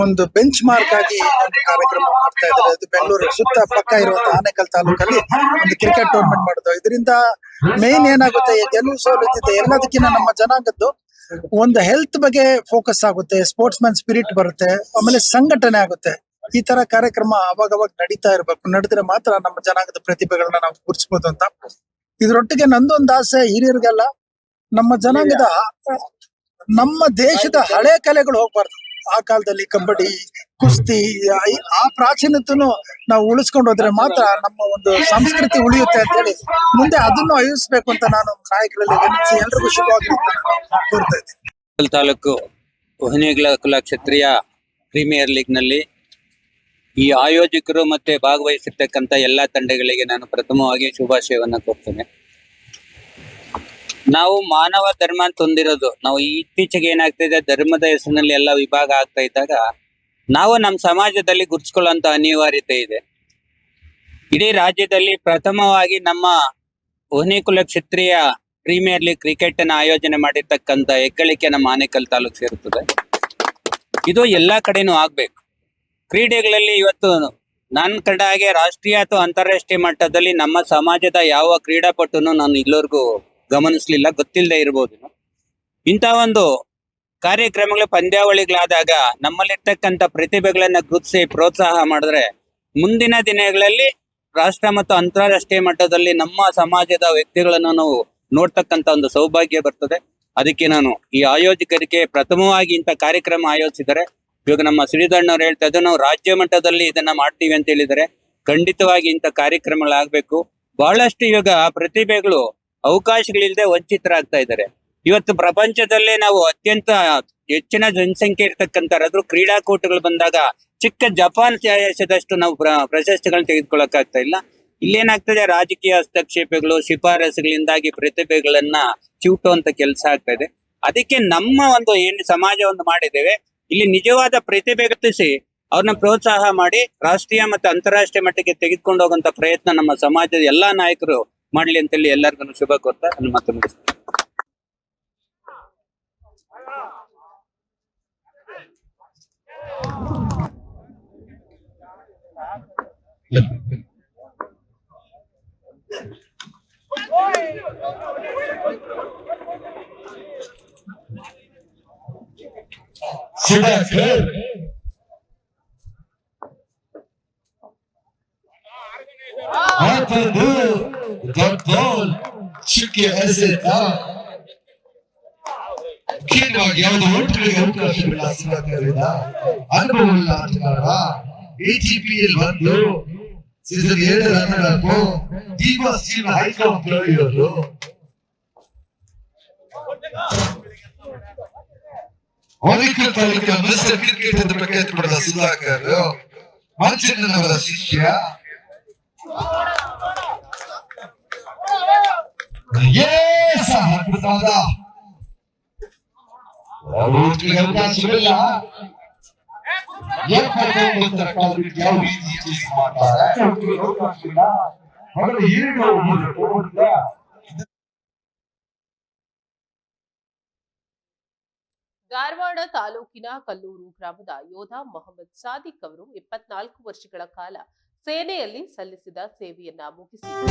ಒಂದು ಬೆಂಚ್ ಮಾರ್ಕ್ ಆಗಿ ಒಂದು ಕಾರ್ಯಕ್ರಮ ಮಾಡ್ತಾ ಇದ್ದಾರೆ. ಇದು ಬೆಂಗಳೂರು ಸುತ್ತ ಪಕ್ಕ ಇರುವಂತಹ ಆನೇಕಲ್ ತಾಲೂಕಲ್ಲಿ ಒಂದು ಕ್ರಿಕೆಟ್ ಟೂರ್ನಮೆಂಟ್ ಮಾಡೋದು. ಇದರಿಂದ ಮೇನ್ ಏನಾಗುತ್ತೆ, ಗೆಲುವು ಸೋಲುತ್ತಿದೆ ಎಲ್ಲದಕ್ಕಿಂತ ನಮ್ಮ ಜನಾಂಗದ್ದು ಒಂದು ಹೆಲ್ತ್ ಬಗ್ಗೆ ಫೋಕಸ್ ಆಗುತ್ತೆ, ಸ್ಪೋರ್ಟ್ಸ್ ಮ್ಯಾನ್ ಸ್ಪಿರಿಟ್ ಬರುತ್ತೆ, ಆಮೇಲೆ ಸಂಘಟನೆ ಆಗುತ್ತೆ. ಈ ತರ ಕಾರ್ಯಕ್ರಮ ಅವಾಗವಾಗ ನಡೀತಾ ಇರ್ಬೇಕು. ನಡೆದ್ರೆ ಮಾತ್ರ ನಮ್ಮ ಜನಾಂಗದ ಪ್ರತಿಭೆಗಳನ್ನ ನಾವು ಗುರುತಿಸಬಹುದು ಅಂತ. ಇದ್ರೊಟ್ಟಿಗೆ ನಂದೊಂದು ಆಸೆ, ಹಿರಿಯರಿಗೆಲ್ಲ ನಮ್ಮ ಜನಾಂಗದ, ನಮ್ಮ ದೇಶದ ಹಳೆ ಕಲೆಗಳು ಹೋಗ್ಬಾರ್ದು. ಆ ಕಾಲದಲ್ಲಿ ಕಬಡ್ಡಿ, ಕುಸ್ತಿ, ಆ ಪ್ರಾಚೀನತನು ನಾವು ಉಳಿಸ್ಕೊಂಡು ಹೋದ್ರೆ ಮಾತ್ರ ನಮ್ಮ ಒಂದು ಸಂಸ್ಕೃತಿ ಉಳಿಯುತ್ತೆ ಅಂತ ಹೇಳಿ ಮುಂದೆ ಅದನ್ನು ಆಯೋಜಿಸಬೇಕು ಅಂತ ನಾನು ನಾಯಕರಲ್ಲಿ ವಿನಂತಿಸಿ ಎಲ್ರಿಗೂ ಶುಭವಾಗಿ ಕೋರ್ತಾ ಇದ್ದೀನಿ. ತಾಲೂಕು ವನ್ನಿಕುಲ ಕ್ಷತ್ರಿಯ ಪ್ರೀಮಿಯರ್ ಲೀಗ್ ನಲ್ಲಿ ಈ ಆಯೋಜಕರು ಮತ್ತೆ ಭಾಗವಹಿಸಿರ್ತಕ್ಕಂಥ ಎಲ್ಲಾ ತಂಡಗಳಿಗೆ ನಾನು ಪ್ರಥಮವಾಗಿ ಶುಭಾಶಯವನ್ನ ಕೋರ್ತೇನೆ. ನಾವು ಮಾನವ ಧರ್ಮ ಅಂತ ಹೊಂದಿರೋದು. ನಾವು ಇತ್ತೀಚೆಗೆ ಏನಾಗ್ತಿದೆ, ಧರ್ಮದ ಹೆಸರಿನಲ್ಲಿ ಎಲ್ಲ ವಿಭಾಗ ಆಗ್ತಾ ಇದ್ದಾಗ ನಾವು ನಮ್ಮ ಸಮಾಜದಲ್ಲಿ ಗುರುತಿಸ್ಕೊಳ್ಳುವಂತ ಅನಿವಾರ್ಯತೆ ಇದೆ. ಇಡೀ ರಾಜ್ಯದಲ್ಲಿ ಪ್ರಥಮವಾಗಿ ನಮ್ಮ ವನ್ನಿಕುಲ ಕ್ಷತ್ರಿಯ ಪ್ರೀಮಿಯರ್ ಲೀಗ್ ಕ್ರಿಕೆಟ್ ಅನ್ನ ಆಯೋಜನೆ ಮಾಡಿರ್ತಕ್ಕಂಥ ಹೆಗ್ಗಳಿಕೆ ನಮ್ಮ ಆನೇಕಲ್ ತಾಲೂಕು ಸೇರುತ್ತದೆ. ಇದು ಎಲ್ಲಾ ಕಡೆನೂ ಆಗ್ಬೇಕು. ಕ್ರೀಡೆಗಳಲ್ಲಿ ಇವತ್ತು ನನ್ನ ಕಂಡ ಹಾಗೆ ರಾಷ್ಟ್ರೀಯ ಅಥವಾ ಅಂತಾರಾಷ್ಟ್ರೀಯ ಮಟ್ಟದಲ್ಲಿ ನಮ್ಮ ಸಮಾಜದ ಯಾವ ಕ್ರೀಡಾಪಟುನು ನಾನು ಇಲ್ಲಿವರೆಗೂ ಗಮನಿಸ್ಲಿಲ್ಲ, ಗೊತ್ತಿಲ್ಲದೆ ಇರ್ಬೋದು. ಇಂಥ ಒಂದು ಕಾರ್ಯಕ್ರಮಗಳ ಪಂದ್ಯಾವಳಿಗಳಾದಾಗ ನಮ್ಮಲ್ಲಿರ್ತಕ್ಕಂಥ ಪ್ರತಿಭೆಗಳನ್ನ ಗುರುತಿಸಿ ಪ್ರೋತ್ಸಾಹ ಮಾಡಿದ್ರೆ ಮುಂದಿನ ದಿನಗಳಲ್ಲಿ ರಾಷ್ಟ್ರ ಮತ್ತು ಅಂತಾರಾಷ್ಟ್ರೀಯ ಮಟ್ಟದಲ್ಲಿ ನಮ್ಮ ಸಮಾಜದ ವ್ಯಕ್ತಿಗಳನ್ನು ನಾವು ನೋಡ್ತಕ್ಕಂಥ ಒಂದು ಸೌಭಾಗ್ಯ ಬರ್ತದೆ. ಅದಕ್ಕೆ ನಾನು ಈ ಆಯೋಜಕರಿಗೆ ಪ್ರಥಮವಾಗಿ ಇಂಥ ಕಾರ್ಯಕ್ರಮ ಆಯೋಜಿಸಿದರೆ, ಇವಾಗ ನಮ್ಮ ಶ್ರೀಧಣ್ಣವ್ರು ಹೇಳ್ತಾ ಇದ್ರು ನಾವು ರಾಜ್ಯ ಮಟ್ಟದಲ್ಲಿ ಇದನ್ನ ಮಾಡ್ತೀವಿ ಅಂತ ಹೇಳಿದರೆ, ಖಂಡಿತವಾಗಿ ಇಂಥ ಕಾರ್ಯಕ್ರಮಗಳಾಗಬೇಕು. ಬಹಳಷ್ಟು ಇವಾಗ ಪ್ರತಿಭೆಗಳು ಅವಕಾಶಗಳಿಲ್ಲದೆ ವಂಚಿತರಾಗ್ತಾ ಇದ್ದಾರೆ. ಇವತ್ತು ಪ್ರಪಂಚದಲ್ಲೇ ನಾವು ಅತ್ಯಂತ ಹೆಚ್ಚಿನ ಜನಸಂಖ್ಯೆ ಇರ್ತಕ್ಕಂಥದ್ದು ಕ್ರೀಡಾಕೂಟಗಳು ಬಂದಾಗ ಚಿಕ್ಕ ಜಪಾನ್ ದೇಶದಷ್ಟು ನಾವು ಪ್ರಶಸ್ತಿಗಳನ್ನ ತೆಗೆದುಕೊಳ್ಳಕ್ಕಾಗ್ತಾ ಇಲ್ಲ. ಇಲ್ಲೇನಾಗ್ತದೆ, ರಾಜಕೀಯ ಹಸ್ತಕ್ಷೇಪಗಳು, ಶಿಫಾರಸುಗಳಿಂದಾಗಿ ಪ್ರತಿಭೆಗಳನ್ನ ಚಿವುಟುವಂತ ಕೆಲಸ ಆಗ್ತಾ ಇದೆ. ಅದಕ್ಕೆ ನಮ್ಮ ಒಂದು ಏನು ಸಮಾಜ ಒಂದು ಮಾಡಿದ್ದೇವೆ, ಇಲ್ಲಿ ನಿಜವಾದ ಪ್ರತಿಭೆ ಗುರುತಿಸಿ ಅವ್ರನ್ನ ಪ್ರೋತ್ಸಾಹ ಮಾಡಿ ರಾಷ್ಟ್ರೀಯ ಮತ್ತು ಅಂತಾರಾಷ್ಟ್ರೀಯ ಮಟ್ಟಕ್ಕೆ ತೆಗೆದುಕೊಂಡು ಹೋಗುವಂತ ಪ್ರಯತ್ನ ನಮ್ಮ ಸಮಾಜದ ಎಲ್ಲಾ ನಾಯಕರು ಮಾಡ್ಲಿ ಅಂತೇಳಿ ಎಲ್ಲರಿಗೂ ಶುಭ ಕೋರ್ತಾ ನನ್ನ ಮಾತು ಮುಗಿಸ್ತೀನಿ. ಮುಖ್ಯವಾಗಿ ಯಾವುದೋ ಒಟ್ಟುಗಳಿಗೆ ಅವಕಾಶಗಳ ಸಿಗಲ್ಲ, ಅನುಭವವುಳ್ಳ ಆಟಗಾರ ATPL ಬಂದು ಸೀಸನ್ 2 ರನ್ನರ್ ದೀಪಸ್ ಟೀಮ್ ಹೈಕಮಾಂಡ್ ಪ್ಲೇಯರು. ಹೊಲಿಕಲ್ ತಾಲೂಕಿನ ಮಿಸ್ಟರ್ ಕ್ರಿಕೆಟ್ ಎಂದು ಪ್ರಖ್ಯಾತಿ ಪಡೆದ ಸುಧಾಕರ್ ಮಂಚಣ್ಣನವರ ಶಿಷ್ಯ. ಅದ್ಭುತವಾದ ಅವಕಾಶವಿಲ್ಲ. ಯಾವ ರೀತಿ ಮಾಡ್ತಾರೆ ಧಾರವಾಡ ತಾಲೂಕಿನ ಕಲ್ಲೂರು ಗ್ರಾಮದ ಯೋಧ ಮೊಹಮ್ಮದ್ ಸಾದಿಕ್ ಅವರು 24 ವರ್ಷಗಳ ಕಾಲ ಸೇನೆಯಲ್ಲಿ ಸಲ್ಲಿಸಿದ ಸೇವೆಯನ್ನ ಮುಗಿಸಿದರು.